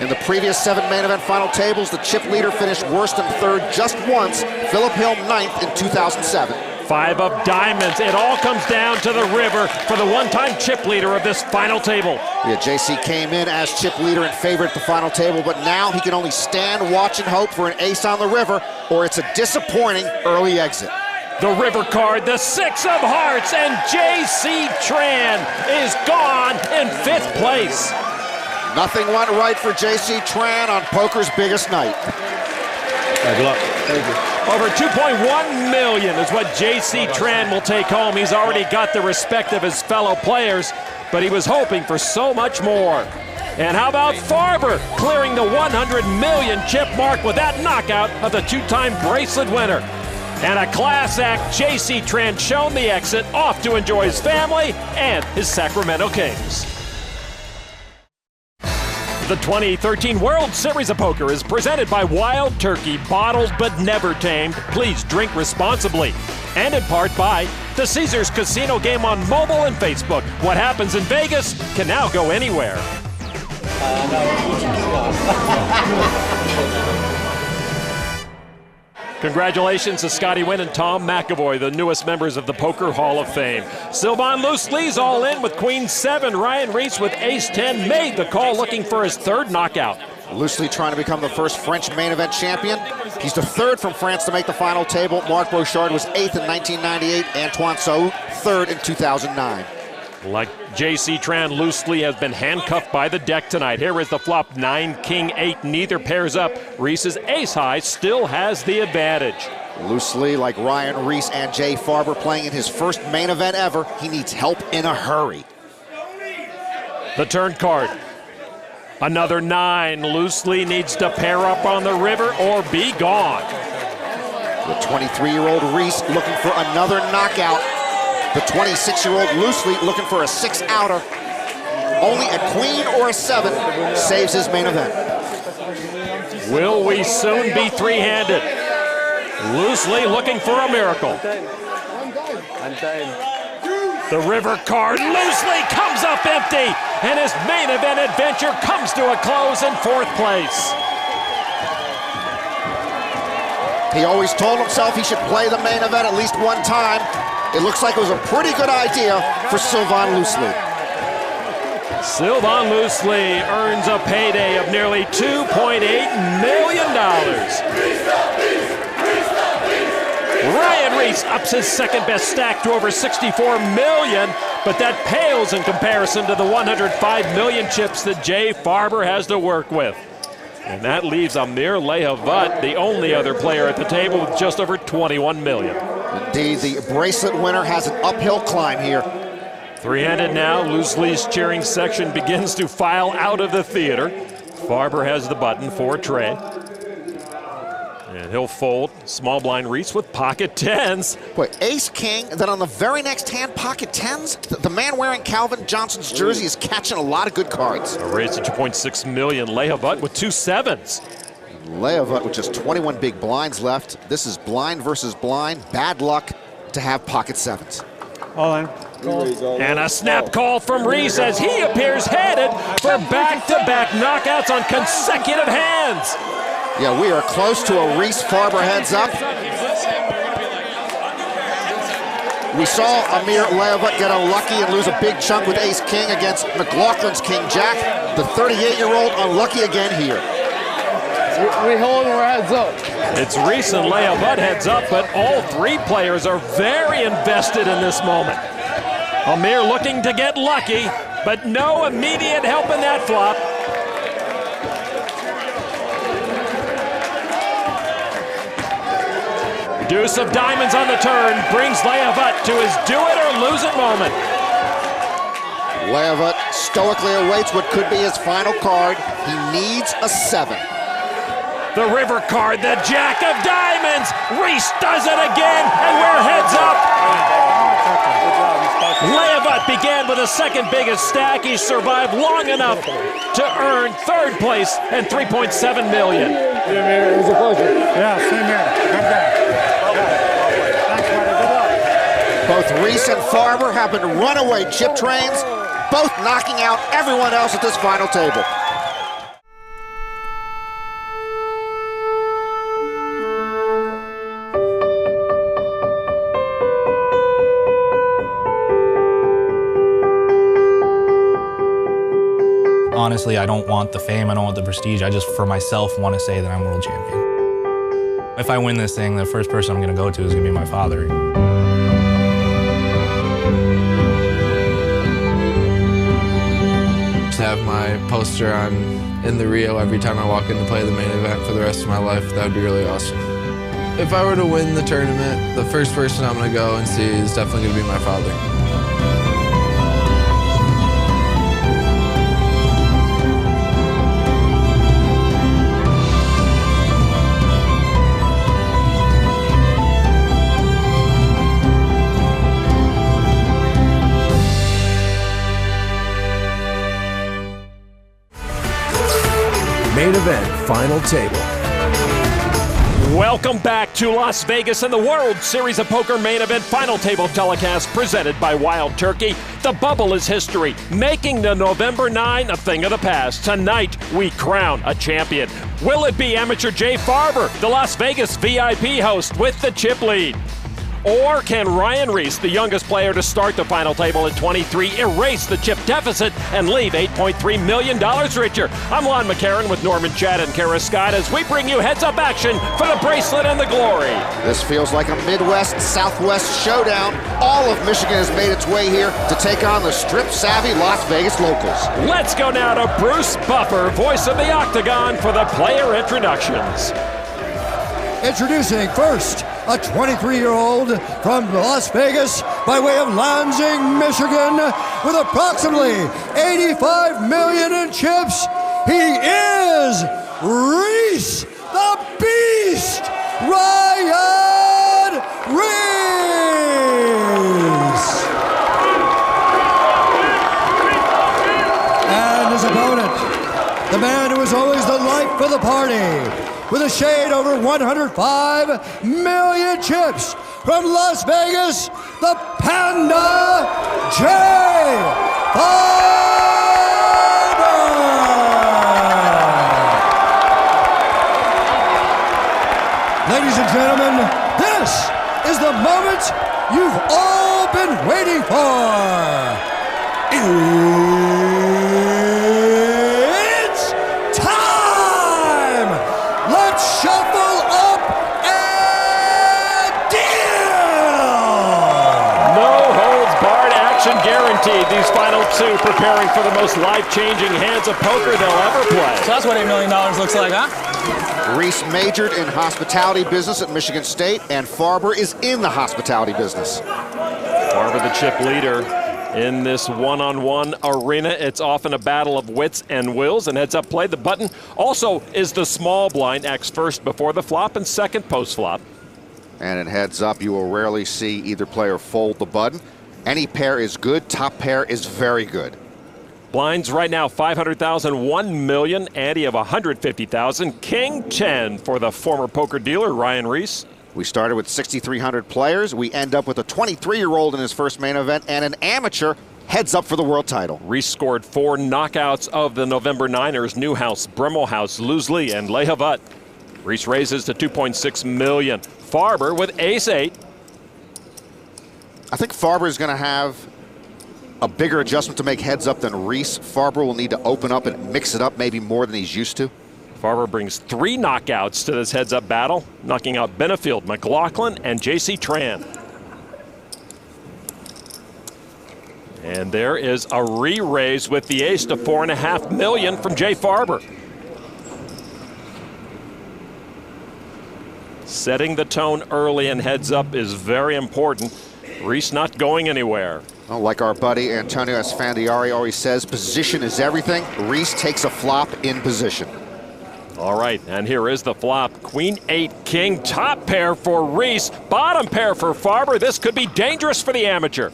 In the previous 7 main event final tables, the chip leader finished worse than 3rd just once. Philip Hill 9th in 2007. 5 of diamonds. It all comes down to the river for the one-time chip leader of this final table. Yeah, JC came in as chip leader and favorite at the final table, but now he can only stand, watch, and hope for an ace on the river, or it's a disappointing early exit. The river card, the 6 of hearts, and JC Tran is gone in 5th place. Nothing went right for JC Tran on poker's biggest night. Good luck. Thank you. Over $2.1 million is what JC Tran will take home. He's already got the respect of his fellow players, but he was hoping for so much more. And how about Farber clearing the 100 million chip mark with that knockout of the 2-time bracelet winner. And a class act, JC Tran shown the exit, off to enjoy his family and his Sacramento Kings. The 2013 World Series of Poker is presented by Wild Turkey, bottled but never tamed. Please drink responsibly. And in part by the Caesars Casino game on mobile and Facebook. What happens in Vegas can now go anywhere. Congratulations to Scotty Wynn and Tom McAvoy, the newest members of the Poker Hall of Fame. Sylvain Loosli's all in with Queen-7. Ryan Riess with Ace-10 made the call looking for his 3rd knockout. Loosli trying to become the first French main event champion. He's the 3rd from France to make the final table. Marc Bouchard was 8th in 1998. Antoine Saout, 3rd in 2009. Like JC Tran, Loosli has been handcuffed by the deck tonight. Here is the flop, 9, King, 8. Neither pairs up. Riess's ace-high still has the advantage. Loosli, like Ryan Riess and Jay Farber, playing in his first main event ever. He needs help in a hurry. The turn card. Another 9. Loosli needs to pair up on the river or be gone. The 23-year-old Riess looking for another knockout. The 26-year-old Loosli looking for a 6-outer. Only a queen or a 7 saves his main event. Will we soon be 3-handed? Loosli looking for a miracle. The river card, Loosli comes up empty, and his main event adventure comes to a close in 4th place. He always told himself he should play the main event at least one time. It looks like it was a pretty good idea for Sylvain Loosli. Sylvain Loosli earns a payday of nearly $2.8 million. Ryan Riess ups his 2nd best stack to over $64 million, but that pales in comparison to the 105 million chips that Jay Farber has to work with. And that leaves Amir Lehavot, the only other player at the table, with just over $21 million. Indeed, the bracelet winner has an uphill climb here. 3-handed now, Loosli's cheering section begins to file out of the theater. Farber has the button for Tran. And he'll fold. Small blind Riess with pocket 10s. Boy, ace-king, then on the very next hand, pocket 10s? The man wearing Calvin Johnson's jersey is catching a lot of good cards. A raise to $2.6 million. Lehavot with 2 7s. Lehavot with just 21 big blinds left. This is blind versus blind. Bad luck to have pocket sevens. All in. And a snap call from Riess as he appears headed for back-to-back knockouts on consecutive hands. Yeah, we are close to a Riess-Farber heads up. We saw Amir Lehavot get unlucky and lose a big chunk with ace-king against McLaughlin's king-jack. The 38-year-old unlucky again here. We hold and we're heads up. It's Riess and Lehavot heads up, but all three players are very invested in this moment. Amir looking to get lucky, but no immediate help in that flop. Deuce of diamonds on the turn brings Lehavot to his do-it-or-lose-it moment. Lehavot stoically awaits what could be his final card. He needs a 7. The river card, the jack of diamonds. Riess does it again, and we're heads up. Lehavot began with the second biggest stack. He survived long enough to earn third place and $3.7 million. It was a pleasure. Yeah, same here. Good day. Both Riess and Farber have been runaway chip trains, both knocking out everyone else at this final table. Honestly, I don't want the fame, I don't want the prestige. I just, for myself, want to say that I'm world champion. If I win this thing, the first person I'm going to go to is going to be my father. Just have my poster on in the Rio every time I walk in to play the main event for the rest of my life. That would be really awesome. If I were to win the tournament, the first person I'm going to go and see is definitely going to be my father. Main event, final table. Welcome back to Las Vegas and the World Series of Poker main event final table telecast presented by Wild Turkey. The bubble is history, making the November 9 a thing of the past. Tonight, we crown a champion. Will it be amateur Jay Farber, the Las Vegas VIP host with the chip lead? Or can Ryan Riess, the youngest player to start the final table at 23, erase the chip deficit and leave $8.3 million richer? I'm Lon McCarron with Norman Chad and Kara Scott as we bring you heads-up action for the bracelet and the glory. This feels like a Midwest-Southwest showdown. All of Michigan has made its way here to take on the strip-savvy Las Vegas locals. Let's go now to Bruce Buffer, voice of the Octagon, for the player introductions. Introducing first, a 23-year-old from Las Vegas by way of Lansing, Michigan, with approximately 85 million in chips. He is Riess, the Beast, Ryan Riess. And his opponent, the man who is always the life of the party, with a shade over 105 million chips from Las Vegas, the Panda, Jay Farber. Ladies and gentlemen, this is the moment you've all been waiting for. It's time! Let's shuffle up and deal! No holds barred action guaranteed. These final two preparing for the most life-changing hands of poker they'll ever play. So that's what $8 million looks like, huh? Riess majored in hospitality business at Michigan State, and Farber is in the hospitality business. Farber, the chip leader in this one-on-one arena. It's often a battle of wits and wills, and heads-up play. The button also is the small blind, acts first before the flop and second post-flop. And in heads-up, you will rarely see either player fold the button. Any pair is good, top pair is very good. Blinds right now, 500,000, 1 million. Ante of 150,000. King 10 for the former poker dealer, Ryan Riess. We started with 6,300 players. We end up with a 23-year-old in his first main event and an amateur heads up for the world title. Riess scored 4 knockouts of the November Niners, Newhouse, Brummelhuis, Loosli, and Lehavot. Riess raises to 2.6 million. Farber with ace-8. I think Farber is going to have a bigger adjustment to make heads up than Riess. Farber will need to open up and mix it up maybe more than he's used to. Farber brings 3 knockouts to this heads-up battle, knocking out Benefield, McLaughlin, and Tran. And there is a re-raise with the ace to 4.5 million from Jay Farber. Setting the tone early and heads up is very important. Riess not going anywhere. Well, like our buddy Antonio Esfandiari always says, position is everything. Riess takes a flop in position. All right, and here is the flop. Queen 8 King, top pair for Riess, bottom pair for Farber. This could be dangerous for the amateur.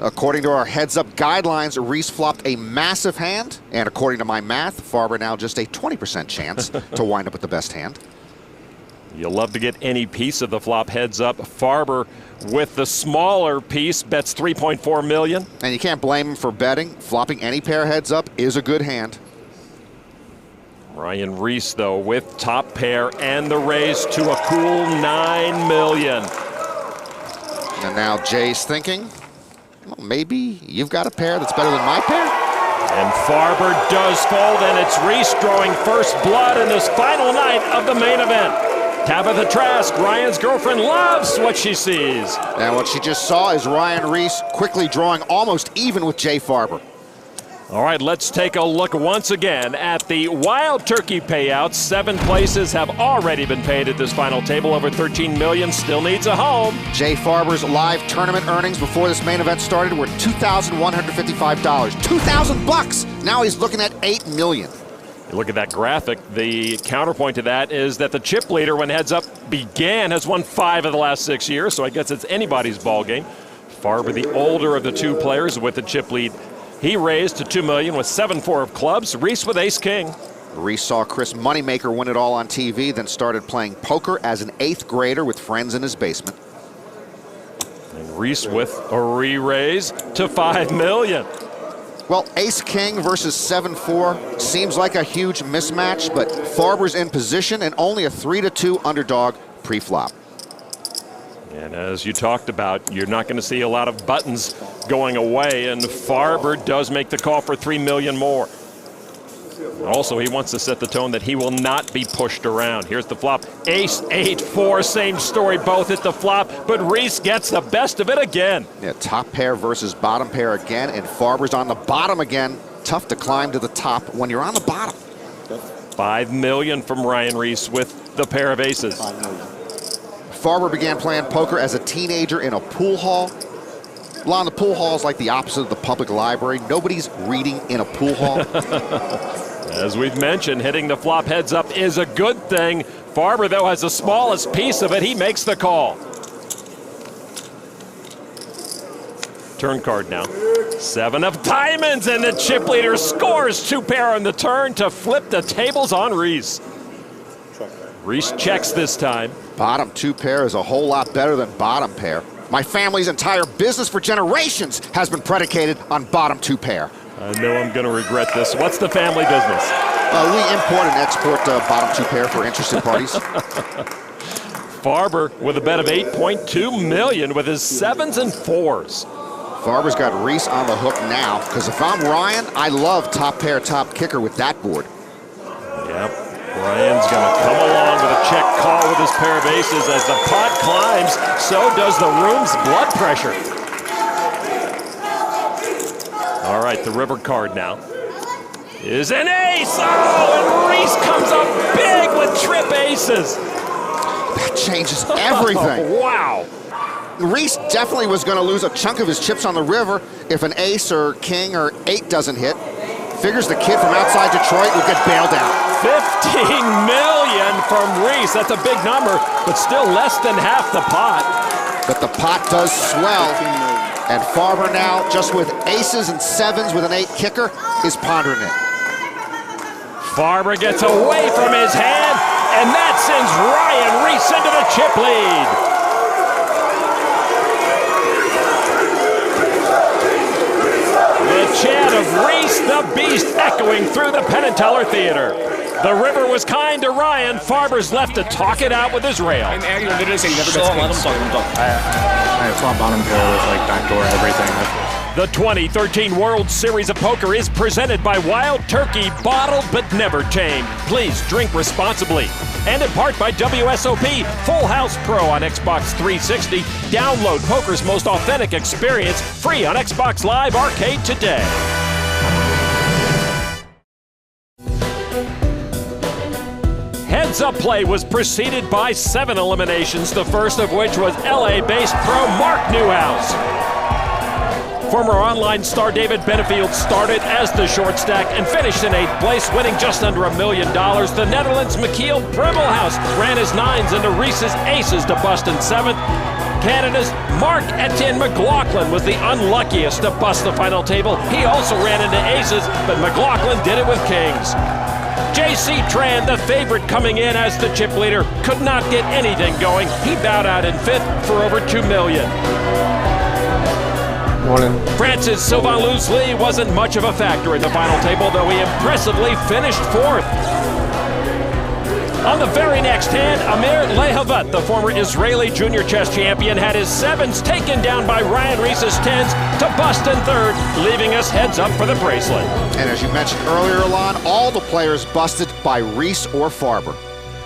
According to our heads-up guidelines, Riess flopped a massive hand, and according to my math, Farber now just a 20% chance to wind up with the best hand. You'll love to get any piece of the flop heads up. Farber with the smaller piece bets 3.4 million. And you can't blame him for betting. Flopping any pair heads up is a good hand. Ryan Riess, though, with top pair and the raise to a cool 9 million. And now Jay's thinking, well, maybe you've got a pair that's better than my pair? And Farber does fold, and it's Riess drawing first blood in this final night of the main event. Tabitha Trask, Ryan's girlfriend, loves what she sees. And what she just saw is Ryan Riess quickly drawing almost even with Jay Farber. All right, let's take a look once again at the Wild Turkey payouts. 7 places have already been paid at this final table. Over 13 million, still needs a home. Jay Farber's live tournament earnings before this main event started were $2,155. 2,000 bucks. Now he's looking at 8 million. You look at that graphic. The counterpoint to that is that the chip leader, when heads up began, has won 5 of the last 6 years, so I guess it's anybody's ball game. Farber, the older of the 2 players with the chip lead, he raised to 2 million with 7-4 of clubs. Riess with ace-king. Riess saw Chris Moneymaker win it all on TV, then started playing poker as an 8th grader with friends in his basement. And Riess with a re-raise to 5 million. Well, ace-king versus 7-4 seems like a huge mismatch, but Farber's in position and only a 3-2 underdog pre-flop. And as you talked about, you're not going to see a lot of buttons going away, and Farber does make the call for 3 million more. Also, he wants to set the tone that he will not be pushed around. Here's the flop. Ace, 8, 4, same story, both at the flop, but Riess gets the best of it again. Yeah, top pair versus bottom pair again, and Farber's on the bottom again. Tough to climb to the top when you're on the bottom. 5 million from Ryan Riess with the pair of aces. Farber began playing poker as a teenager in a pool hall. Lon, the pool hall is like the opposite of the public library. Nobody's reading in a pool hall. As we've mentioned, hitting the flop heads up is a good thing. Farber, though, has the smallest piece of it. He makes the call. Turn card now. 7 of diamonds, and the chip leader scores 2 pair on the turn to flip the tables on Riess. Riess checks this time. Bottom 2 pair is a whole lot better than bottom pair. My family's entire business for generations has been predicated on bottom 2 pair. I know I'm going to regret this. What's the family business? We import and export bottom 2 pair for interested parties. Farber with a bet of 8.2 million with his 7s and 4s. Farber's got Riess on the hook now, because if I'm Ryan, I love top pair, top kicker with that board. Yep. Ryan's going to come along with a check call with his pair of aces. As the pot climbs, so does the room's blood pressure. All right, the river card now is an ace. Oh, and Riess comes up big with trip aces. That changes everything. Oh, wow. Riess definitely was going to lose a chunk of his chips on the river if an ace or king or 8 doesn't hit. Figures the kid from outside Detroit would get bailed out. 15 million from Riess. That's a big number, but still less than half the pot. But the pot does swell. And Farber now, just with aces and sevens with an 8 kicker, is pondering it. Farber gets away from his hand, and that sends Ryan Riess into the chip lead. The chant of Riess the Beast echoing through the Penn and Teller Theater. The river was kind to Ryan. Farber's left to talk it out with his rail. I flop bottom pair with like backdoor everything. The 2013 World Series of Poker is presented by Wild Turkey, bottled but never tamed. Please drink responsibly. And in part by WSOP, Full House Pro on Xbox 360. Download poker's most authentic experience free on Xbox Live Arcade today. Heads Up Play was preceded by 7 eliminations, the first of which was LA-based pro Marc Newhouse. Former online star David Benefield started as the short stack and finished in 8th place, winning just under $1 million. The Netherlands' Michiel Brummelhuis ran his 9s into Riess's aces to bust in 7th. Canada's Marc-Etienne McLaughlin was the unluckiest to bust the final table. He also ran into aces, but McLaughlin did it with kings. Tran, the favorite coming in as the chip leader, could not get anything going. He bowed out in 5th for over $2 million. Morning. France's Sylvain Loosli wasn't much of a factor in the final table, though he impressively finished 4th. On the very next hand, Amir Lehavot, the former Israeli junior chess champion, had his 7s taken down by Ryan Riess's 10s to bust in 3rd, leaving us heads up for the bracelet. And as you mentioned earlier, Alon, all the players busted by Riess or Farber.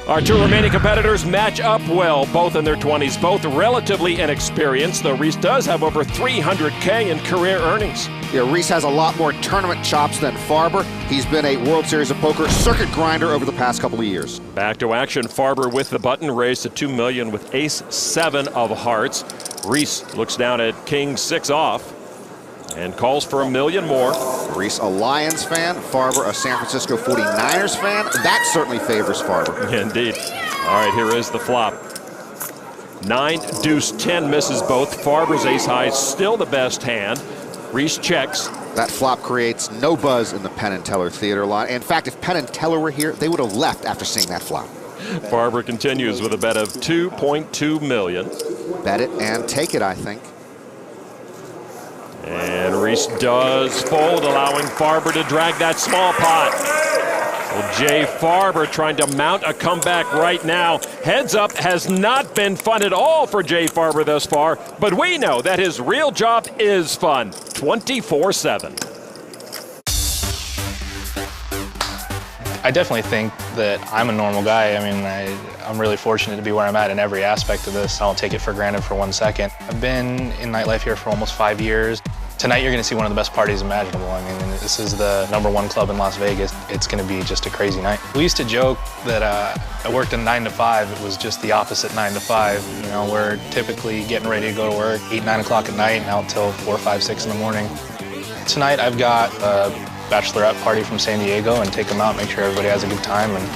Our 2 remaining competitors match up well, both in their 20s, both relatively inexperienced, though Riess does have over $300K in career earnings. Yeah, Riess has a lot more tournament chops than Farber. He's been a World Series of Poker circuit grinder over the past couple of years. Back to action, Farber with the button raised to $2 million with ace-7 of hearts. Riess looks down at king 6 off and calls for $1 million more. Riess, a Lions fan, Farber, a San Francisco 49ers fan. That certainly favors Farber. Indeed. All right, here is the flop. 9, deuce, 10 misses both. Farber's ace-high still the best hand. Riess checks. That flop creates no buzz in the Penn and Teller Theater lot. In fact, if Penn and Teller were here, they would have left after seeing that flop. Farber continues with a bet of $2.2 million. Bet it and take it, I think. And Riess does fold, allowing Farber to drag that small pot. Well, Jay Farber trying to mount a comeback right now. Heads Up has not been fun at all for Jay Farber thus far, but we know that his real job is fun, 24/7. I definitely think that I'm a normal guy. I mean, I'm really fortunate to be where I'm at in every aspect of this. I don't take it for granted for 1 second. I've been in nightlife here for almost 5 years. Tonight you're going to see one of the best parties imaginable. I mean, this is the #1 club in Las Vegas. It's going to be just a crazy night. We used to joke that I worked a 9 to 5. It was just the opposite 9 to 5. You know, we're typically getting ready to go to work 8, 9 o'clock at night and out till 4, 5, 6 in the morning. Tonight I've got a bachelorette party from San Diego and take them out, make sure everybody has a good time, and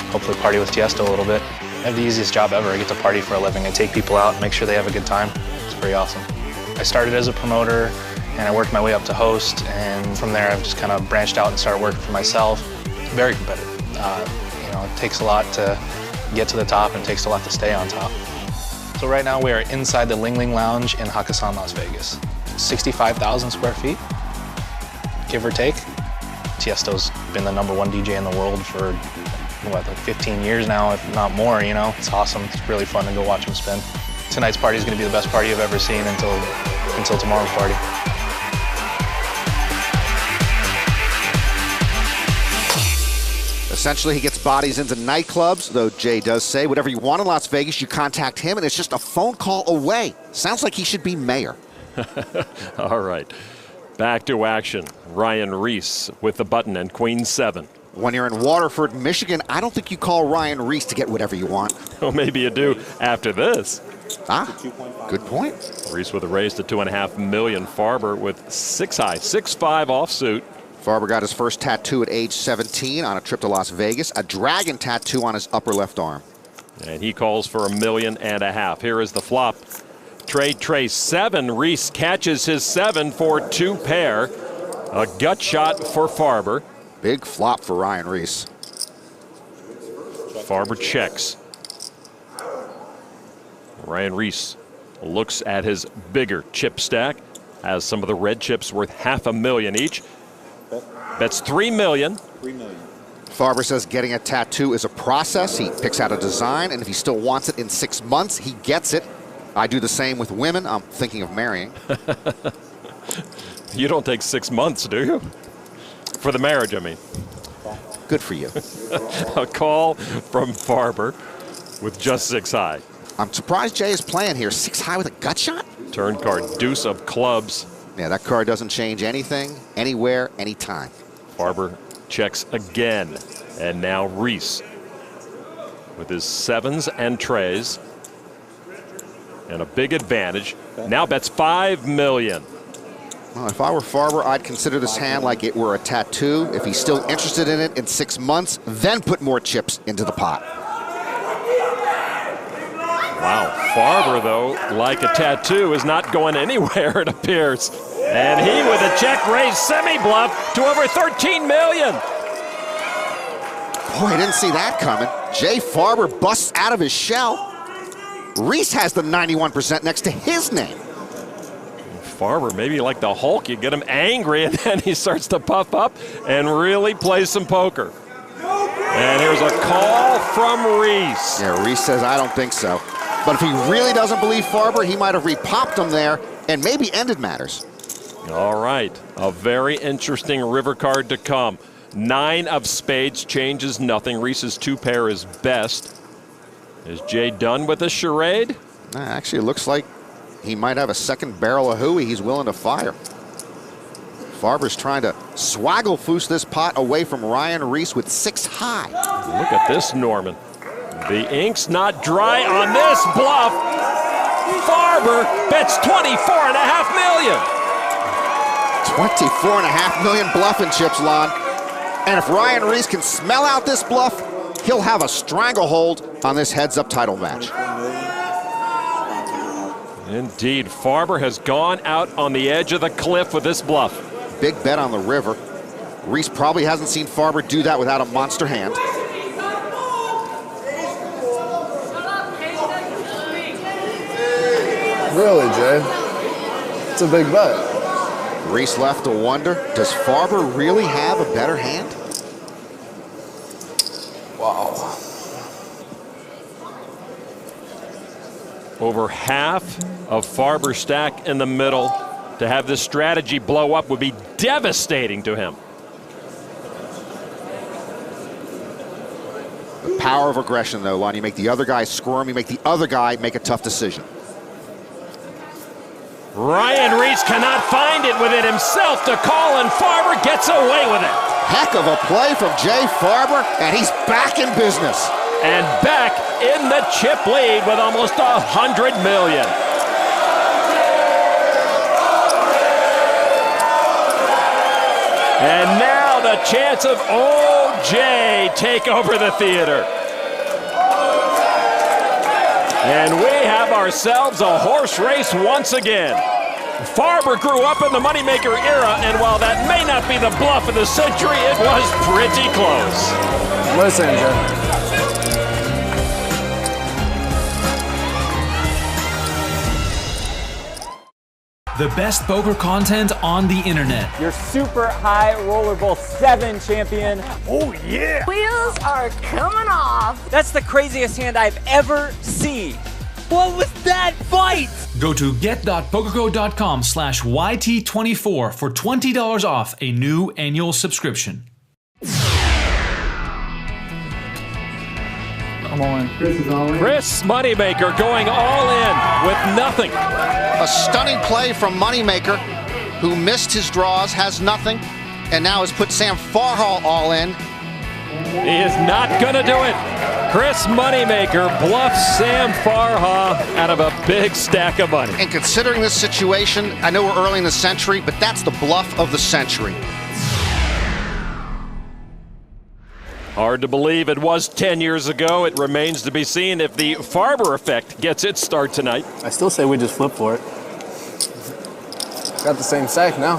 hopefully party with Tiesto a little bit. I have the easiest job ever. I get to party for a living. I take people out and make sure they have a good time. It's pretty awesome. I started as a promoter, and I worked my way up to host, and from there I've just kind of branched out and started working for myself. It's very competitive. You know, it takes a lot to get to the top and it takes a lot to stay on top. So right now we are inside the Ling Ling Lounge in Hakkasan, Las Vegas. 65,000 square feet, give or take. Tiesto's been the #1 DJ in the world for, what, like 15 years now, if not more, you know? It's awesome. It's really fun to go watch him spin. Tonight's party is going to be the best party I've ever seen until tomorrow's party. Essentially, he gets bodies into nightclubs, though Jay does say whatever you want in Las Vegas, you contact him, and it's just a phone call away. Sounds like he should be mayor. All right. Back to action. Ryan Riess with the button and queen 7. When you're in Waterford, Michigan, I don't think you call Ryan Riess to get whatever you want. Well, maybe you do after this. Good point. Riess with a raise to $2.5 million. Farber with 6 high, 6-5 offsuit. Farber got his first tattoo at age 17 on a trip to Las Vegas, a dragon tattoo on his upper left arm. And he calls for $1.5 million. Here is the flop. Trey 7. Riess catches his 7 for 2 pair. A gut shot for Farber. Big flop for Ryan Riess. Farber checks. Ryan Riess looks at his bigger chip stack. Has some of the red chips worth $500,000 each. Bets $3 million. Farber says getting a tattoo is a process. He picks out a design, and if he still wants it in 6 months, he gets it. I do the same with women I'm thinking of marrying. You don't take 6 months, do you? For the marriage, I mean. Good for you. A call from Farber with just 6 high. I'm surprised Jay is playing here. 6 high with a gut shot? Turn card, deuce of clubs. Yeah, that card doesn't change anything, anywhere, anytime. Farber checks again. And now Riess with his 7s and trays. And a big advantage. Now bets $5 million. Well, if I were Farber, I'd consider this hand like it were a tattoo. If he's still interested in it in 6 months, then put more chips into the pot. Wow, Farber, though, like a tattoo, is not going anywhere, it appears. And he, with a check-raise semi-bluff to over $13 million. Boy, I didn't see that coming. Jay Farber busts out of his shell. Riess has the 91% next to his name. Farber, maybe like the Hulk, you get him angry and then he starts to puff up and really play some poker. And here's a call from Riess. Yeah, Riess says, I don't think so. But if he really doesn't believe Farber, he might have repopped him there and maybe ended matters. All right, a very interesting river card to come. 9 of spades changes nothing. Riess's 2 pair is best. Is Jay done with the charade? Actually, it looks like he might have a second barrel of hooey he's willing to fire. Farber's trying to swaggle-foose this pot away from Ryan Riess with 6 high. Look at this, Norman. The ink's not dry on this bluff. Farber bets $24.5 million. $24.5 million bluffing chips, Lon. And if Ryan Riess can smell out this bluff, he'll have a stranglehold on this heads-up title match. Indeed, Farber has gone out on the edge of the cliff with this bluff. Big bet on the river. Riess probably hasn't seen Farber do that without a monster hand. Really, Jay? It's a big bet. Riess left to wonder, does Farber really have a better hand? Wow. Over half of Farber's stack in the middle. To have this strategy blow up would be devastating to him. The power of aggression, though, Lon. You make the other guy squirm, you make the other guy make a tough decision. Ryan Riess cannot find it with it himself to call, and Farber gets away with it. Heck of a play from Jay Farber, and he's back in business. And back in the chip lead with almost $100 million. And now the chance of OJ take over the theater. And we have ourselves a horse race once again. Farber grew up in the moneymaker era, and while that may not be the bluff of the century, it was pretty close. Listen, Jay. The best poker content on the internet. Your super high rollerball 7 champion. Oh, yeah. Wheels are coming off. That's the craziest hand I've ever seen. What was that fight? Go to get.pokerco.com/YT24 for $20 off a new annual subscription. I'm all in. Chris is all in. Chris Moneymaker going all in with nothing. A stunning play from Moneymaker, who missed his draws, has nothing, and now has put Sam Farhall all in. He is not going to do it. Chris Moneymaker bluffs Sam Farha out of a big stack of money. And considering this situation, I know we're early in the century, but that's the bluff of the century. Hard to believe it was 10 years ago. It remains to be seen if the Farber effect gets its start tonight. I still say we just flip for it. Got the same sack now.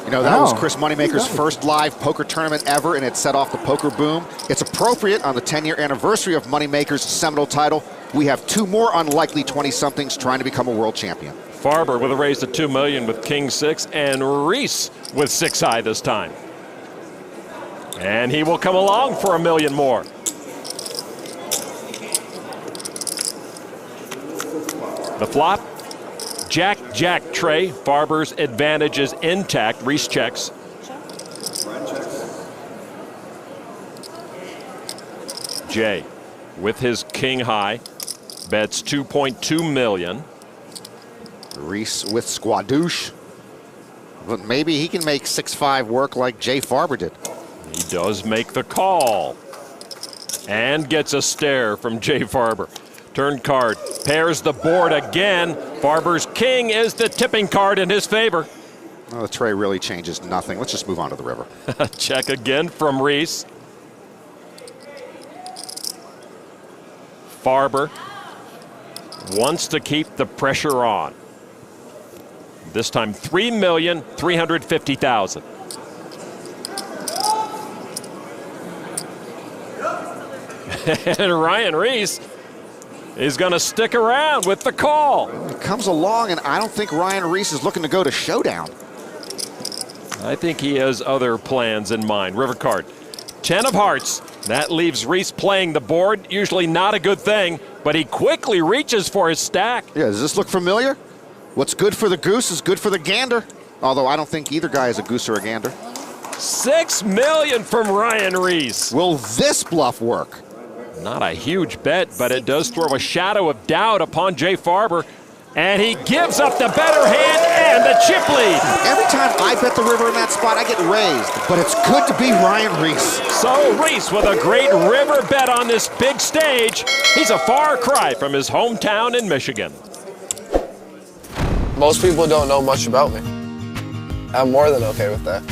You know, that was Chris Moneymaker's first live poker tournament ever, and it set off the poker boom. It's appropriate on the 10-year anniversary of Moneymaker's seminal title. We have two more unlikely 20-somethings trying to become a world champion. Farber with a raise to $2 million with King 6, and Riess with 6 high this time. And he will come along for $1 million more. The flop, Jack, Jack, Trey. Farber's advantage is intact. Riess checks. Jay with his king high bets $2.2 million. Riess with squadouche. But maybe he can make 6-5 work like Jay Farber did. He does make the call. And gets a stare from Jay Farber. Turn card, pairs the board again. Farber's king is the tipping card in his favor. Well, the tray really changes nothing. Let's just move on to the river. Check again from Riess. Farber wants to keep the pressure on. This time $3,350,000. And Ryan Riess is going to stick around with the call. It comes along, and I don't think Ryan Riess is looking to go to showdown. I think he has other plans in mind. River card, 10 of hearts. That leaves Riess playing the board. Usually not a good thing, but he quickly reaches for his stack. Yeah, does this look familiar? What's good for the goose is good for the gander. Although I don't think either guy is a goose or a gander. $6 million from Ryan Riess. Will this bluff work? Not a huge bet, but it does throw a shadow of doubt upon Jay Farber. And he gives up the better hand and the chip lead. Every time I bet the river in that spot, I get raised. But it's good to be Ryan Riess. So Riess with a great river bet on this big stage. He's a far cry from his hometown in Michigan. Most people don't know much about me. I'm more than okay with that.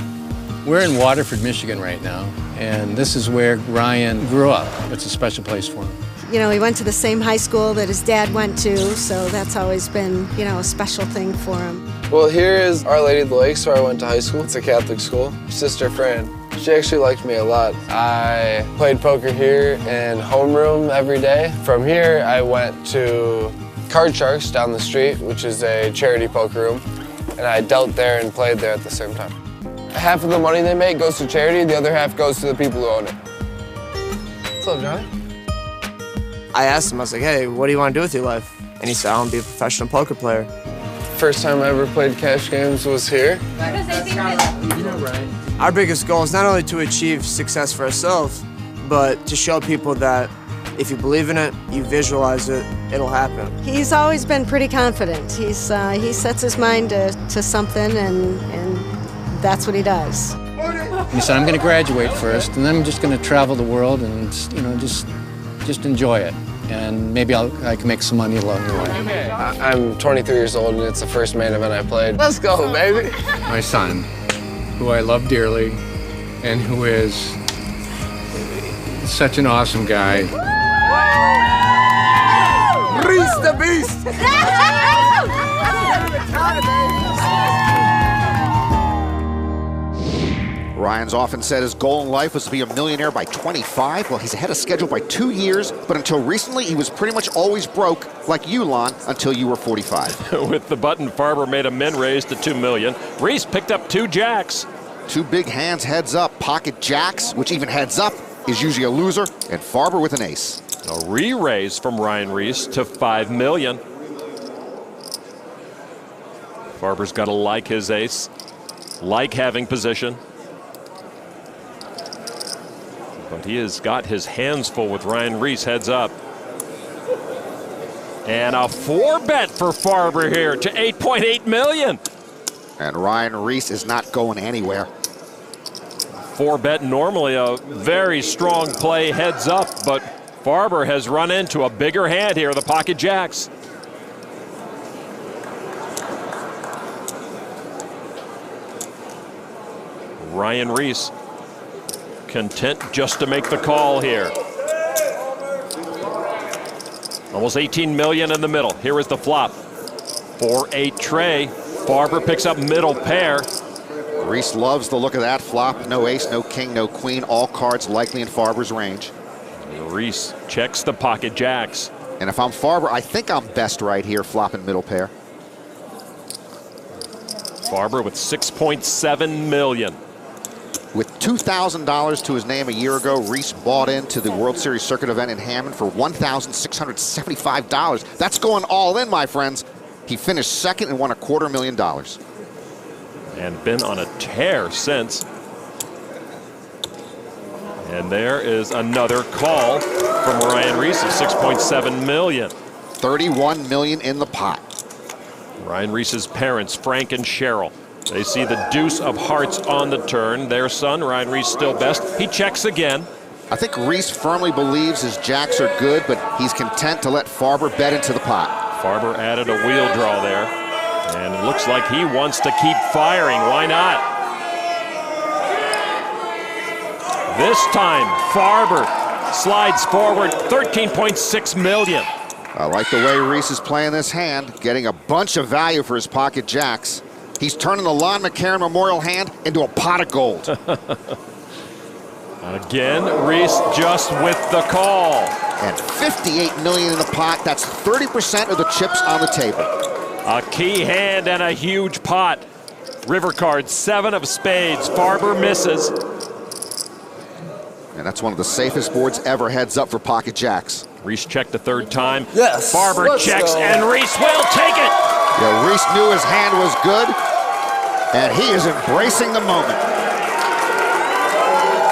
We're in Waterford, Michigan right now, and this is where Ryan grew up. It's a special place for him. You know, he went to the same high school that his dad went to, so that's always been, you know, a special thing for him. Well, here is Our Lady of the Lakes, where I went to high school. It's a Catholic school. Sister Fran, she actually liked me a lot. I played poker here in homeroom every day. From here, I went to Card Sharks down the street, which is a charity poker room, and I dealt there and played there at the same time. Half of the money they make goes to charity, the other half goes to the people who own it. What's up, Johnny? I asked him, I was like, hey, what do you want to do with your life? And he said, I want to be a professional poker player. First time I ever played cash games was here. Our biggest goal is not only to achieve success for ourselves, but to show people that if you believe in it, you visualize it, it'll happen. He's always been pretty confident. He sets his mind to something, and that's what he does. He said, I'm going to graduate first, and then I'm just going to travel the world and, you know, just enjoy it. And maybe I can make some money along the way. I'm 23 years old, and it's the first main event I played. Let's go, baby. My son, who I love dearly, and who is such an awesome guy. Riess the Beast! Ryan's often said his goal in life was to be a millionaire by 25. Well, he's ahead of schedule by 2 years, but until recently, he was pretty much always broke, like you, Lon, until you were 45. With the button, Farber made a min raise to $2 million. Riess picked up 2 jacks. 2 big hands heads up, pocket jacks, which even heads up is usually a loser, and Farber with an ace. A re-raise from Ryan Riess to $5 million. Farber's got to like his ace, like having position. But he has got his hands full with Ryan Riess heads up. And a 4-bet for Farber here to $8.8 million. And Ryan Riess is not going anywhere. 4-bet, normally a very strong play heads up, but Farber has run into a bigger hand here, the pocket jacks. Ryan Riess content just to make the call here. Almost 18 million in the middle. Here is the flop. 4-8 tray. Farber picks up middle pair. Riess loves the look of that flop. No ace, no king, no queen. All cards likely in Farber's range. Riess checks the pocket jacks. And if I'm Farber, I think I'm best right here, flopping middle pair. Farber with 6.7 million. With $2,000 to his name a year ago, Riess bought into the World Series circuit event in Hammond for $1,675. That's going all in, my friends. He finished second and won $250,000. And been on a tear since. And there is another call from Ryan Riess of 6.7 million. 31 million in the pot. Ryan Riess's parents, Frank and Cheryl. They see the deuce of hearts on the turn. Their son, Ryan Riess, still best. He checks again. I think Riess firmly believes his jacks are good, but he's content to let Farber bet into the pot. Farber added a wheel draw there. And it looks like he wants to keep firing. Why not? This time, Farber slides forward 13.6 million. I like the way Riess is playing this hand, getting a bunch of value for his pocket jacks. He's turning the Lon McCarron Memorial hand into a pot of gold. Again, Riess just with the call. And 58 million in the pot. That's 30% of the chips on the table. A key hand and a huge pot. River card, 7 of spades. Farber misses. And that's one of the safest boards ever, heads up for pocket jacks. Riess checked the third time. Yes. Farber checks, and Riess will take it. Yeah, Riess knew his hand was good, and he is embracing the moment.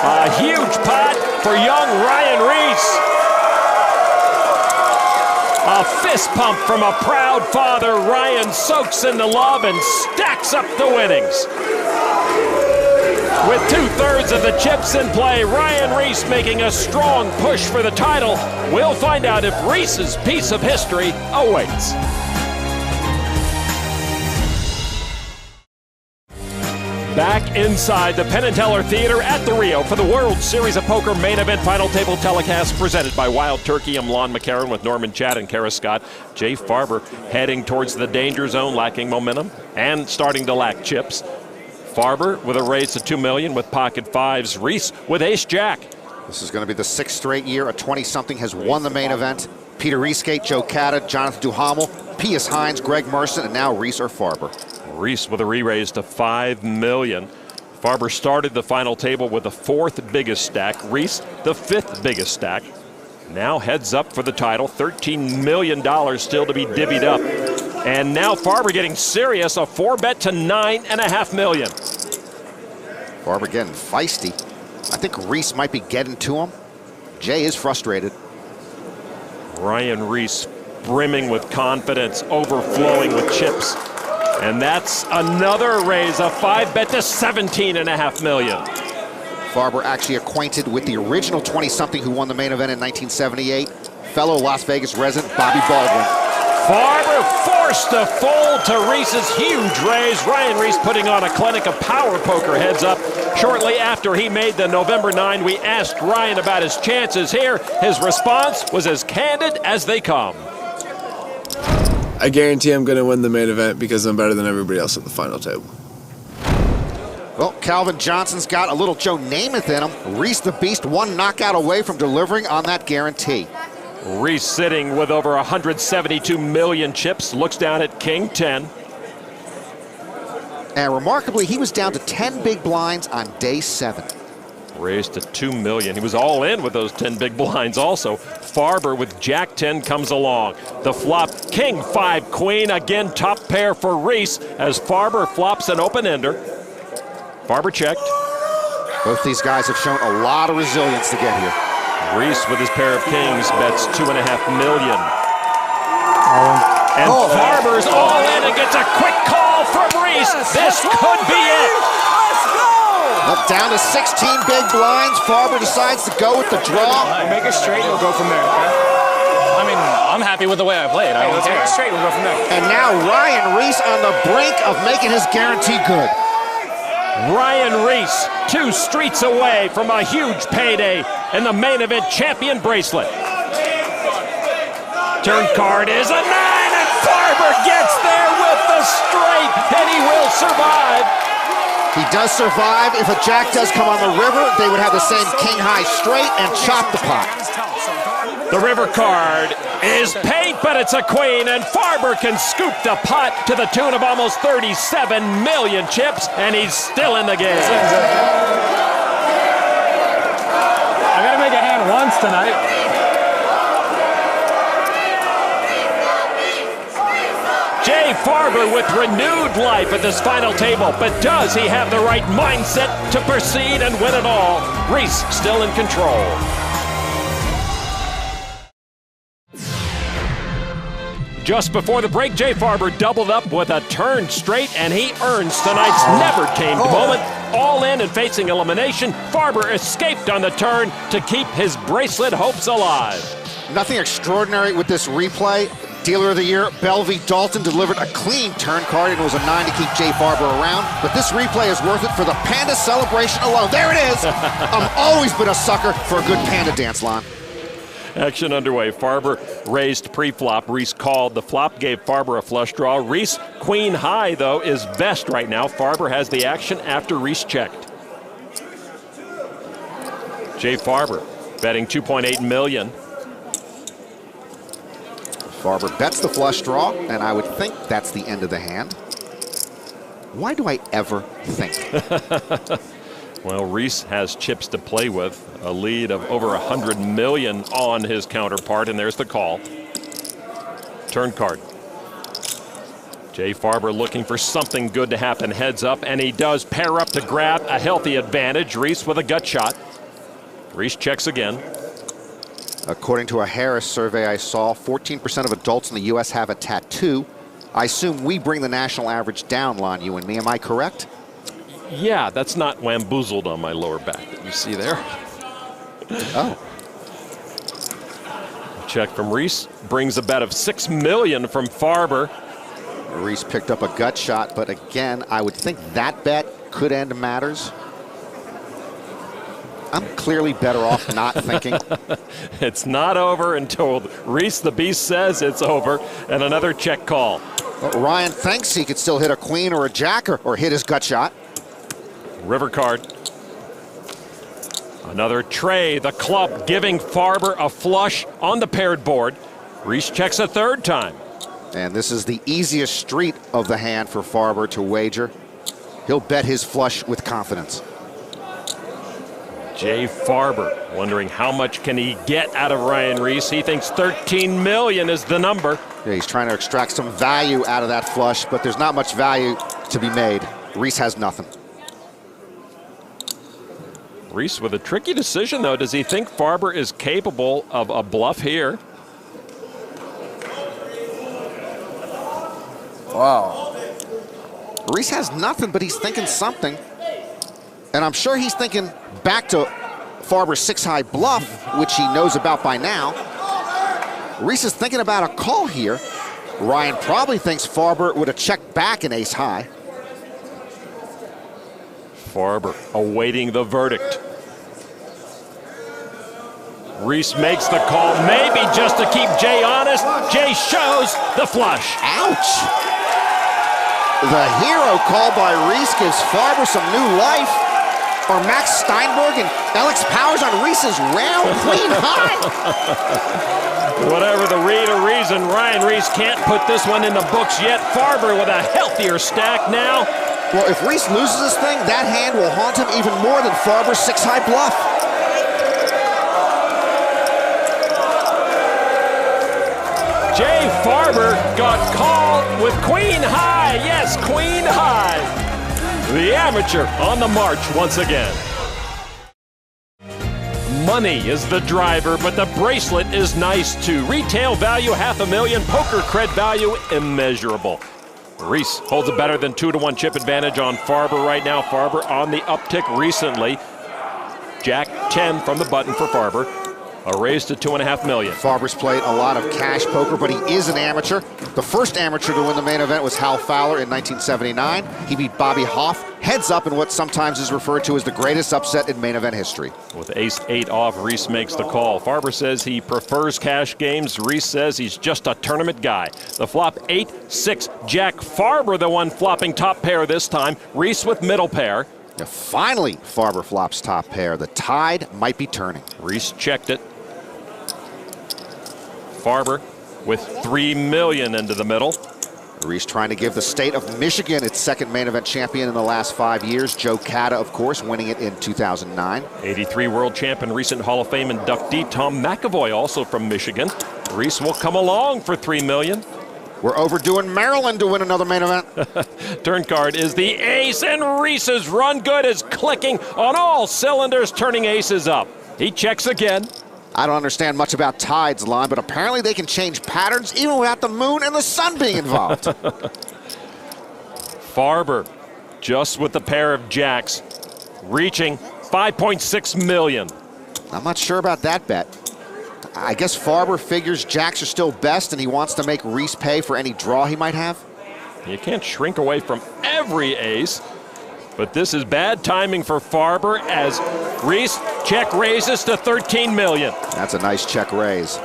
A huge pot for young Ryan Riess. A fist pump from a proud father. Ryan soaks in the love and stacks up the winnings. With 2/3 of the chips in play, Ryan Riess making a strong push for the title. We'll find out if Riess's piece of history awaits. Back inside the Penn & Teller Theater at the Rio for the World Series of Poker main event final table telecast presented by Wild Turkey. I'm Lon McCarron with Norman Chad and Kara Scott. Jay Farber heading towards the danger zone, lacking momentum and starting to lack chips. Farber with a raise to 2 million with pocket fives. Riess with ace-jack. This is going to be the 6th straight year a 20-something has won the main event. Peter Riesgate, Joe Catta, Jonathan Duhamel, Pius Hines, Greg Merson, and now Riess or Farber. Riess with a re-raise to 5 million. Farber started the final table with the 4th biggest stack. Riess the 5th biggest stack. Now heads up for the title. $13 million still to be divvied up. And now Farber getting serious, a 4-bet to 9.5 million. Farber getting feisty. I think Riess might be getting to him. Jay is frustrated. Ryan Riess brimming with confidence, overflowing with chips. And that's another raise, a 5-bet to 17.5 million. Farber actually acquainted with the original 20-something who won the main event in 1978, fellow Las Vegas resident Bobby Baldwin. Farber forced to fold to Riess's huge raise. Ryan Riess putting on a clinic of power poker heads up. Shortly after he made the November 9, we asked Ryan about his chances here. His response was as candid as they come. I guarantee I'm going to win the main event because I'm better than everybody else at the final table. Well, Calvin Johnson's got a little Joe Namath in him. Riess the Beast, one knockout away from delivering on that guarantee. Riess sitting with over 172 million chips, looks down at King 10. And remarkably, he was down to 10 big blinds on day 7. Raised to 2 million. He was all in with those 10 big blinds also. Farber with Jack 10 comes along. The flop, King 5 Queen, again top pair for Riess as Farber flops an open-ender. Farber checked. Both these guys have shown a lot of resilience to get here. Riess with his pair of kings bets 2.5 million. And Farber's all in and gets a quick call from Riess. This could be it. Up down to 16 big blinds. Farber decides to go with the draw. Make it straight and we'll go from there. I mean, I'm happy with the way I played. I don't care. Make it straight and we'll go from there. And now Ryan Riess on the brink of making his guarantee good. Ryan Riess, 2 streets away from a huge payday in the main event champion bracelet. Turn card is a 9, and Farber gets there with the straight, and he will survive. He does survive. If a jack does come on the river, they would have the same king high straight and chop the pot. The river card is paid, but it's a queen, and Farber can scoop the pot to the tune of almost 37 million chips, and he's still in the game. I gotta make a hand once tonight. Jay Farber with renewed life at this final table, but does he have the right mindset to proceed and win it all? Riess still in control. Just before the break, Jay Farber doubled up with a turn straight, and he earns tonight's never-tamed moment. All in and facing elimination, Farber escaped on the turn to keep his bracelet hopes alive. Nothing extraordinary with this replay. Dealer of the Year, Belvie Dalton, delivered a clean turn card, and it was a 9 to keep Jay Farber around. But this replay is worth it for the Panda celebration alone. There it is! I've always been a sucker for a good Panda dance, Lon. Action underway. Farber raised pre-flop. Riess called. The flop gave Farber a flush draw. Riess, queen high, though, is best right now. Farber has the action after Riess checked. Jay Farber betting $2.8 million. Farber bets the flush draw, and I would think that's the end of the hand. Why do I ever think? Well, Riess has chips to play with, a lead of over 100 million on his counterpart, and there's the call. Turn card. Jay Farber looking for something good to happen heads up, and he does pair up to grab a healthy advantage. Riess with a gut shot. Riess checks again. According to a Harris survey I saw, 14% of adults in the U.S. have a tattoo. I assume we bring the national average down, Lon, you and me. Am I correct? Yeah, that's not wamboozled on my lower back that you see there. Oh. Check from Riess brings a bet of $6 million from Farber. Riess picked up a gut shot, but again, I would think that bet could end matters. I'm clearly better off not thinking. It's not over until Riess the Beast says it's over, and another check call. Well, Ryan thinks he could still hit a queen or a jack or hit his gut shot. River card. Another tray, the club giving Farber a flush on the paired board. Riess checks a third time. And this is the easiest street of the hand for Farber to wager. He'll bet his flush with confidence. Jay Farber wondering how much can he get out of Ryan Riess. He thinks 13 million is the number. Yeah, he's trying to extract some value out of that flush, but there's not much value to be made. Riess has nothing. Riess with a tricky decision, though. Does he think Farber is capable of a bluff here? Wow. Riess has nothing, but he's thinking something. And I'm sure he's thinking back to Farber's 6-high bluff, which he knows about by now. Riess is thinking about a call here. Ryan probably thinks Farber would have checked back an ace-high. Farber awaiting the verdict. Riess makes the call, maybe just to keep Jay honest. Jay shows the flush. Ouch! The hero call by Riess gives Farber some new life. Or Max Steinberg and Alex Powers on Riess's round queen high. Whatever the read or reason, Ryan Riess can't put this one in the books yet. Farber with a healthier stack now. Well, if Riess loses this thing, that hand will haunt him even more than Farber's 6-high bluff. Jay Farber got called with queen high. Yes, queen high. The amateur on the march once again. Money is the driver, but the bracelet is nice too. Retail value $500,000, poker cred value immeasurable. Riess holds a better than 2-to-1 chip advantage on Farber right now. Farber on the uptick recently. Jack 10 from the button for Farber. A raise to $2.5 million. Farber's played a lot of cash poker, but he is an amateur. The first amateur to win the main event was Hal Fowler in 1979. He beat Bobby Hoff heads up in what sometimes is referred to as the greatest upset in main event history. With ace-8 off, Riess makes the call. Farber says he prefers cash games. Riess says he's just a tournament guy. The flop 8-6 Jack. Farber the one flopping top pair this time. Riess with middle pair. Yeah, finally, Farber flops top pair. The tide might be turning. Riess checked it. Farber with $3 million into the middle. Riess trying to give the state of Michigan its second main event champion in the last 5 years. Joe Cata, of course, winning it in 2009. 83 world champion, recent Hall of Fame inductee Tom McAvoy, also from Michigan. Riess will come along for $3 million. We're overdoing Maryland to win another main event. Turn card is the ace, and Riess's run good is clicking on all cylinders, turning aces up. He checks again. I don't understand much about tides, Lon, but apparently they can change patterns even without the moon and the sun being involved. Farber, just with the pair of jacks, reaching $5.6 million. I'm not sure about that bet. I guess Farber figures jacks are still best and he wants to make Riess pay for any draw he might have. You can't shrink away from every ace, but this is bad timing for Farber as Riess check raises to $13 million. That's a nice check raise.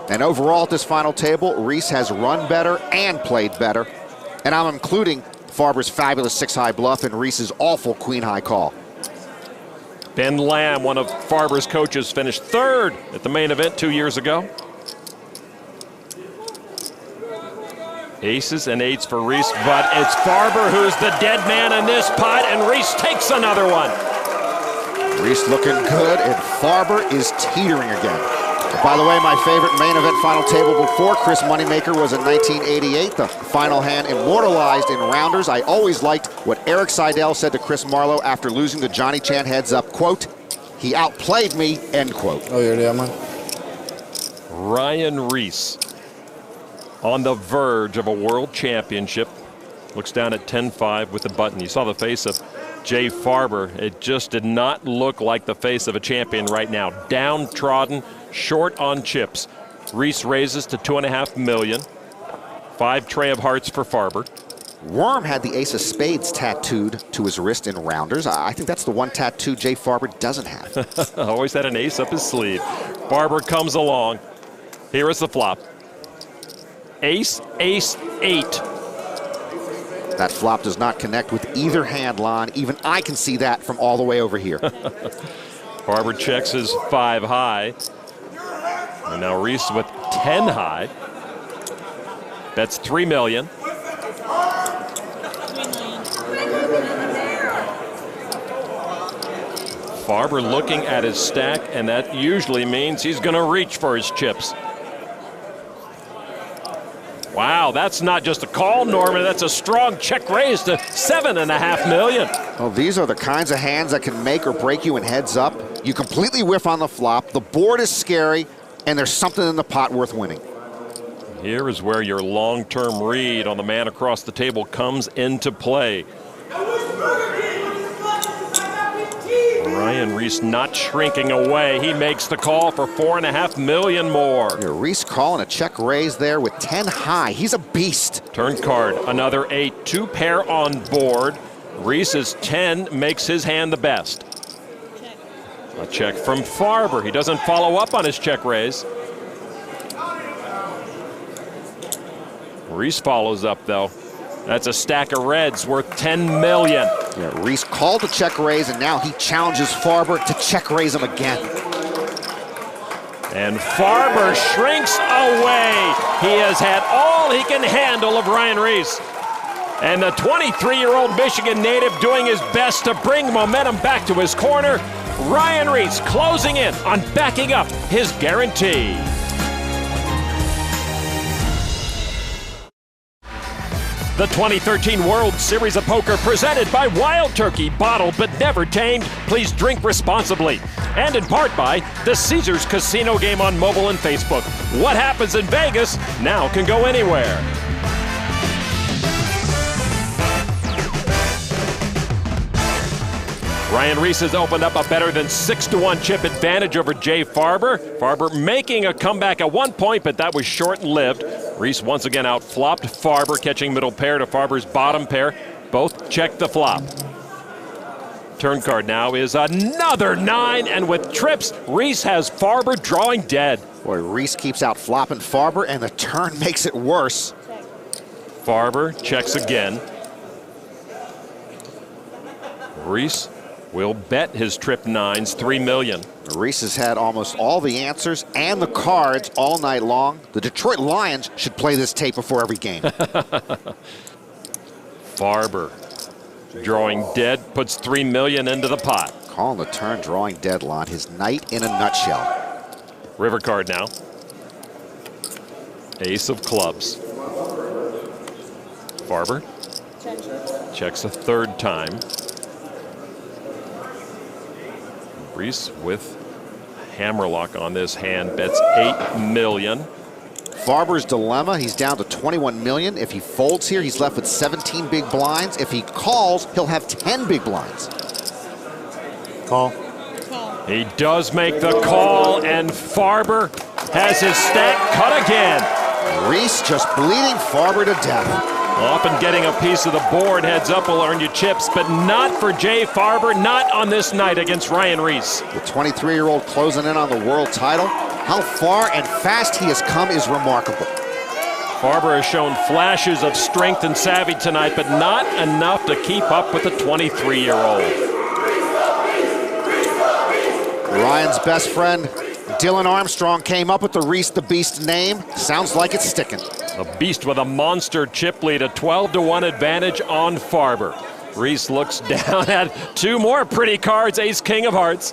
And overall at this final table, Riess has run better and played better. And I'm including Farber's fabulous 6-high bluff and Riess's awful queen-high call. Ben Lamb, one of Farber's coaches, finished third at the main event 2 years ago. Aces and 8s for Riess, but it's Farber who's the dead man in this pot, and Riess takes another one. Riess looking good, and Farber is teetering again. By the way, my favorite main event final table before Chris Moneymaker was in 1988, the final hand immortalized in rounders. I always liked what Eric Seidel said to Chris Marlowe after losing to Johnny Chan heads up, quote, "He outplayed me," end quote. Oh, you're the man. Ryan Riess on the verge of a world championship. Looks down at 10-5 with the button. You saw the face of Jay Farber. It just did not look like the face of a champion right now. Downtrodden, short on chips. Riess raises to $2.5 million. 5 tray of hearts for Farber. Worm had the ace of spades tattooed to his wrist in rounders. I think that's the one tattoo Jay Farber doesn't have. Always had an ace up his sleeve. Farber comes along. Here is the flop. Ace, ace, 8. That flop does not connect with either hand, Lon. Even I can see that from all the way over here. Farber checks his 5-high. And now Riess with 10-high. Bets $3 million. Farber looking at his stack, and that usually means he's going to reach for his chips. Wow, that's not just a call, Norman. That's a strong check raise to $7.5 million. Well, these are the kinds of hands that can make or break you in heads up. You completely whiff on the flop. The board is scary, and there's something in the pot worth winning. Here is where your long-term read on the man across the table comes into play. Ryan Riess not shrinking away. He makes the call for $4.5 million more. Yeah, Riess calling a check raise there with 10 high. He's a beast. Turn card, another 8, 2 pair on board. Riess's 10 makes his hand the best. A check from Farber. He doesn't follow up on his check raise. Riess follows up though. That's a stack of reds worth $10 million. Yeah, Riess called the check raise, and now he challenges Farber to check raise him again. And Farber shrinks away. He has had all he can handle of Ryan Riess. And the 23-year-old Michigan native doing his best to bring momentum back to his corner. Ryan Riess closing in on backing up his guarantee. The 2013 World Series of Poker presented by Wild Turkey, bottled but never tamed. Please drink responsibly. And in part by the Caesars Casino game on mobile and Facebook. What happens in Vegas now can go anywhere. Ryan Riess has opened up a better than 6-1 chip advantage over Jay Farber. Farber making a comeback at one point, but that was short-lived. Riess once again out-flopped Farber, catching middle pair to Farber's bottom pair. Both check the flop. Turn card now is another 9, and with trips, Riess has Farber drawing dead. Boy, Riess keeps out flopping Farber, and the turn makes it worse. Farber checks again. Riess will bet his trip 9s, $3 million. Riess has had almost all the answers and the cards all night long. The Detroit Lions should play this tape before every game. Farber drawing dead, puts $3 million into the pot. Calling the turn, drawing dead, Lon. His night in a nutshell. River card now. Ace of clubs. Farber checks a third time. Riess with hammerlock on this hand, bets $8 million. Farber's dilemma, he's down to 21 million. If he folds here, he's left with 17 big blinds. If he calls, he'll have 10 big blinds. Call. He does make the call, and Farber has his stack cut again. Riess just bleeding Farber to death. Often getting a piece of the board heads up will earn you chips, but not for Jay Farber, not on this night against Ryan Riess. The 23-year-old closing in on the world title. How far and fast he has come is remarkable. Farber has shown flashes of strength and savvy tonight, but not enough to keep up with the 23-year-old. Ryan's best friend, Dylan Armstrong, came up with the Riess the Beast name. Sounds like it's sticking. A beast with a monster chip lead, a 12-1 advantage on Farber. Riess looks down at two more pretty cards, ace, king of hearts.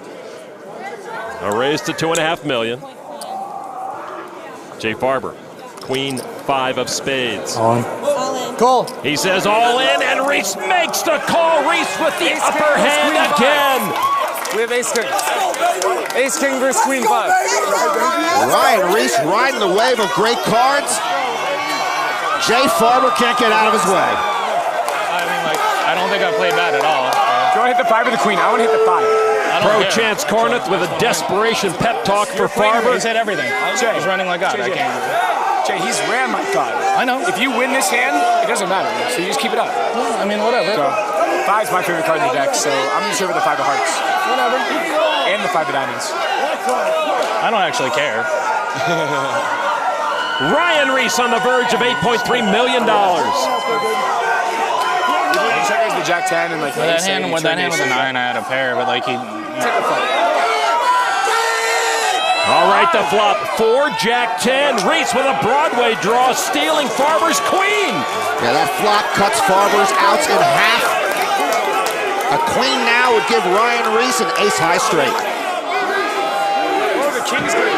A raise to $2.5 million. Jay Farber, queen 5 of spades. All in. Call. He says all in, and Riess makes the call. Riess with the upper hand again. We have ace king. Ace king versus queen 5. Ryan Riess riding the wave of great cards. Jay Farber can't get out of his way. I mean, like, I don't think I played bad at all. Do you want to hit the 5 or the queen? I want to hit the 5. Pro Chance Corneth with a desperation pep talk for Farber. He said everything. Jay, he's running like God. I can't. Jay, he's ran my card. I know. If you win this hand, it doesn't matter. So you just keep it up. Well, I mean, whatever. So, 5's my favorite card in the deck, so I'm going to serve with the 5 of hearts. Whatever. And the 5 of diamonds. I don't actually care. Ryan Riess on the verge of $8.3 million. The Jack 10 and like with that hand was a 9. I had a pair, but like he. All right, the flop. 4 Jack 10. Riess with a Broadway draw, stealing Farber's queen. Yeah, that flop cuts Farber's outs in half. A queen now would give Ryan Riess an ace high straight. Oh, the king's great.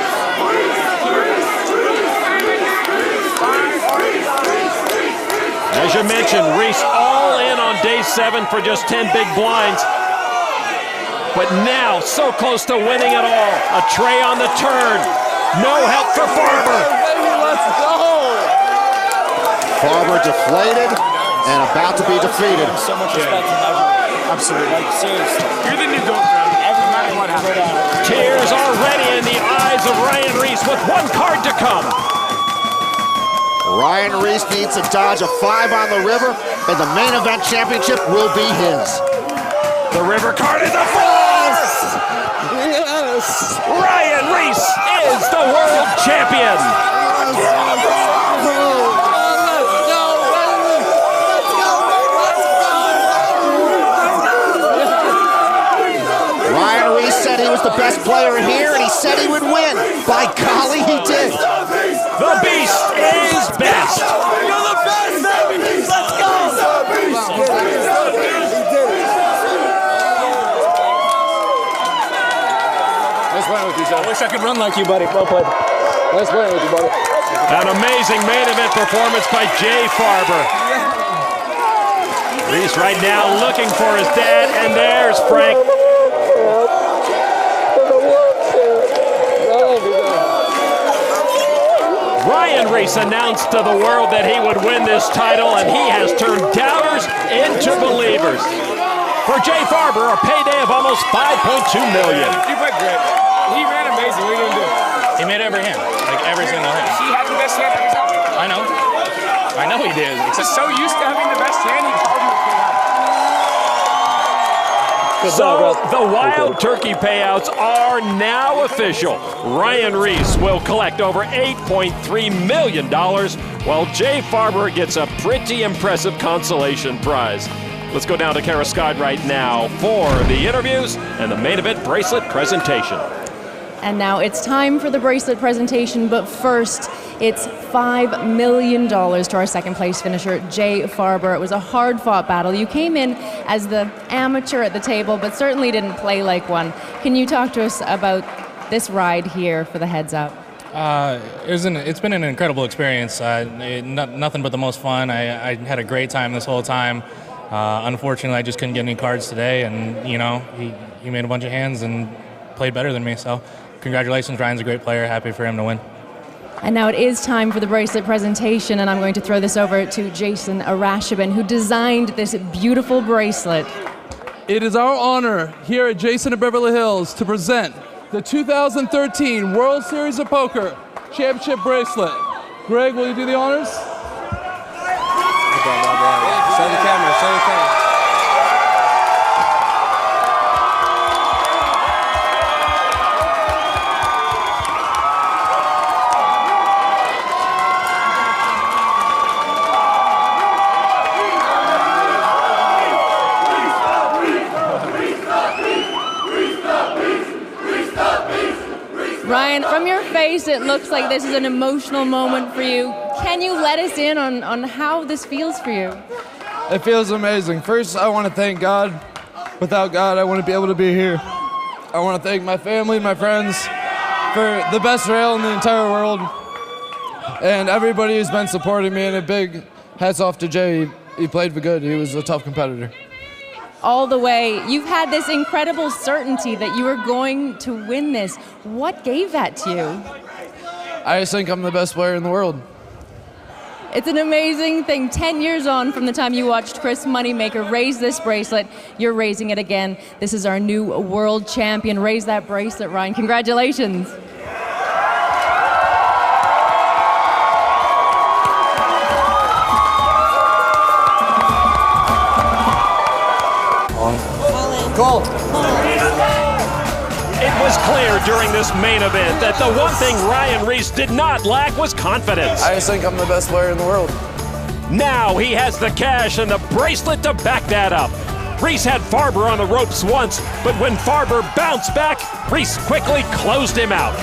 As you mentioned, Riess all in on day 7 for just 10 big blinds. But now, so close to winning it all. A tray on the turn. No help for Farber. Let's go. Farber deflated and about to be defeated. So much respect from everyone. Absolutely. Like, seriously. You're the new goat, friend. What happened? Tears already in the eyes of Ryan Riess with one card to come. Ryan Riess needs to dodge a 5 on the river, and the main event championship will be his. The river card is the 4th! Yes! Ryan Riess is the world champion! Ryan Riess said he was the best player here, and he said he would win. By golly, he did. The beast is best. You're the best, baby! Let's go! Nice playing with you, Joe. I wish I could run like you, buddy. Well played. Nice playing with you, buddy. An amazing main event performance by Jay Farber. Riess right now looking for his dad, and there's Frank. Ryan Riess announced to the world that he would win this title, and he has turned doubters into believers. For Jay Farber, a payday of almost $5.2 million. You played great. He ran amazing. What are you going to do? He made every hand, like every single hand. He had the best hand every time. I know he did. He's so used to having the best hand, he called you a So the Wild Turkey payouts are now official. Ryan Riess will collect over $8.3 million, while Jay Farber gets a pretty impressive consolation prize. Let's go down to Kara Scott right now for the interviews and the main event bracelet presentation. And now it's time for the bracelet presentation, but first, it's $5 million to our second place finisher, Jay Farber. It was a hard-fought battle. You came in as the amateur at the table, but certainly didn't play like one. Can you talk to us about this ride here for the heads up? It's been an incredible experience. Nothing but the most fun. I had a great time this whole time. Unfortunately, I just couldn't get any cards today, and he made a bunch of hands and played better than me. So, congratulations, Ryan's a great player. Happy for him to win. And now it is time for the bracelet presentation, and I'm going to throw this over to Jason Arashabin, who designed this beautiful bracelet. It is our honor here at Jason of Beverly Hills to present the 2013 World Series of Poker Championship bracelet. Greg, will you do the honors? Show the camera, show the camera. Ryan, from your face, it looks like this is an emotional moment for you. Can you let us in on how this feels for you? It feels amazing. First, I want to thank God. Without God, I wouldn't be able to be here. I want to thank my family, my friends, for the best rail in the entire world. And everybody who's been supporting me, and a big hats off to Jay. He played for good. He was a tough competitor. All the way. You've had this incredible certainty that you were going to win this. What gave that to you? I just think I'm the best player in the world. It's an amazing thing. 10 years on from the time you watched Chris Moneymaker raise this bracelet, you're raising it again. This is our new world champion. Raise that bracelet, Ryan. Congratulations. Call. It was clear during this main event that the one thing Ryan Riess did not lack was confidence. I just think I'm the best player in the world. Now he has the cash and the bracelet to back that up. Riess had Farber on the ropes once, but when Farber bounced back, Riess quickly closed him out.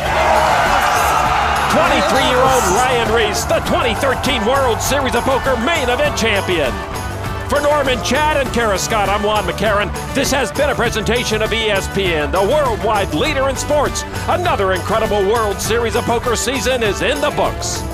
23-year-old Ryan Riess, the 2013 World Series of Poker main event champion. For Norman Chad and Kara Scott, I'm Juan McCarran. This has been a presentation of ESPN, the worldwide leader in sports. Another incredible World Series of Poker season is in the books.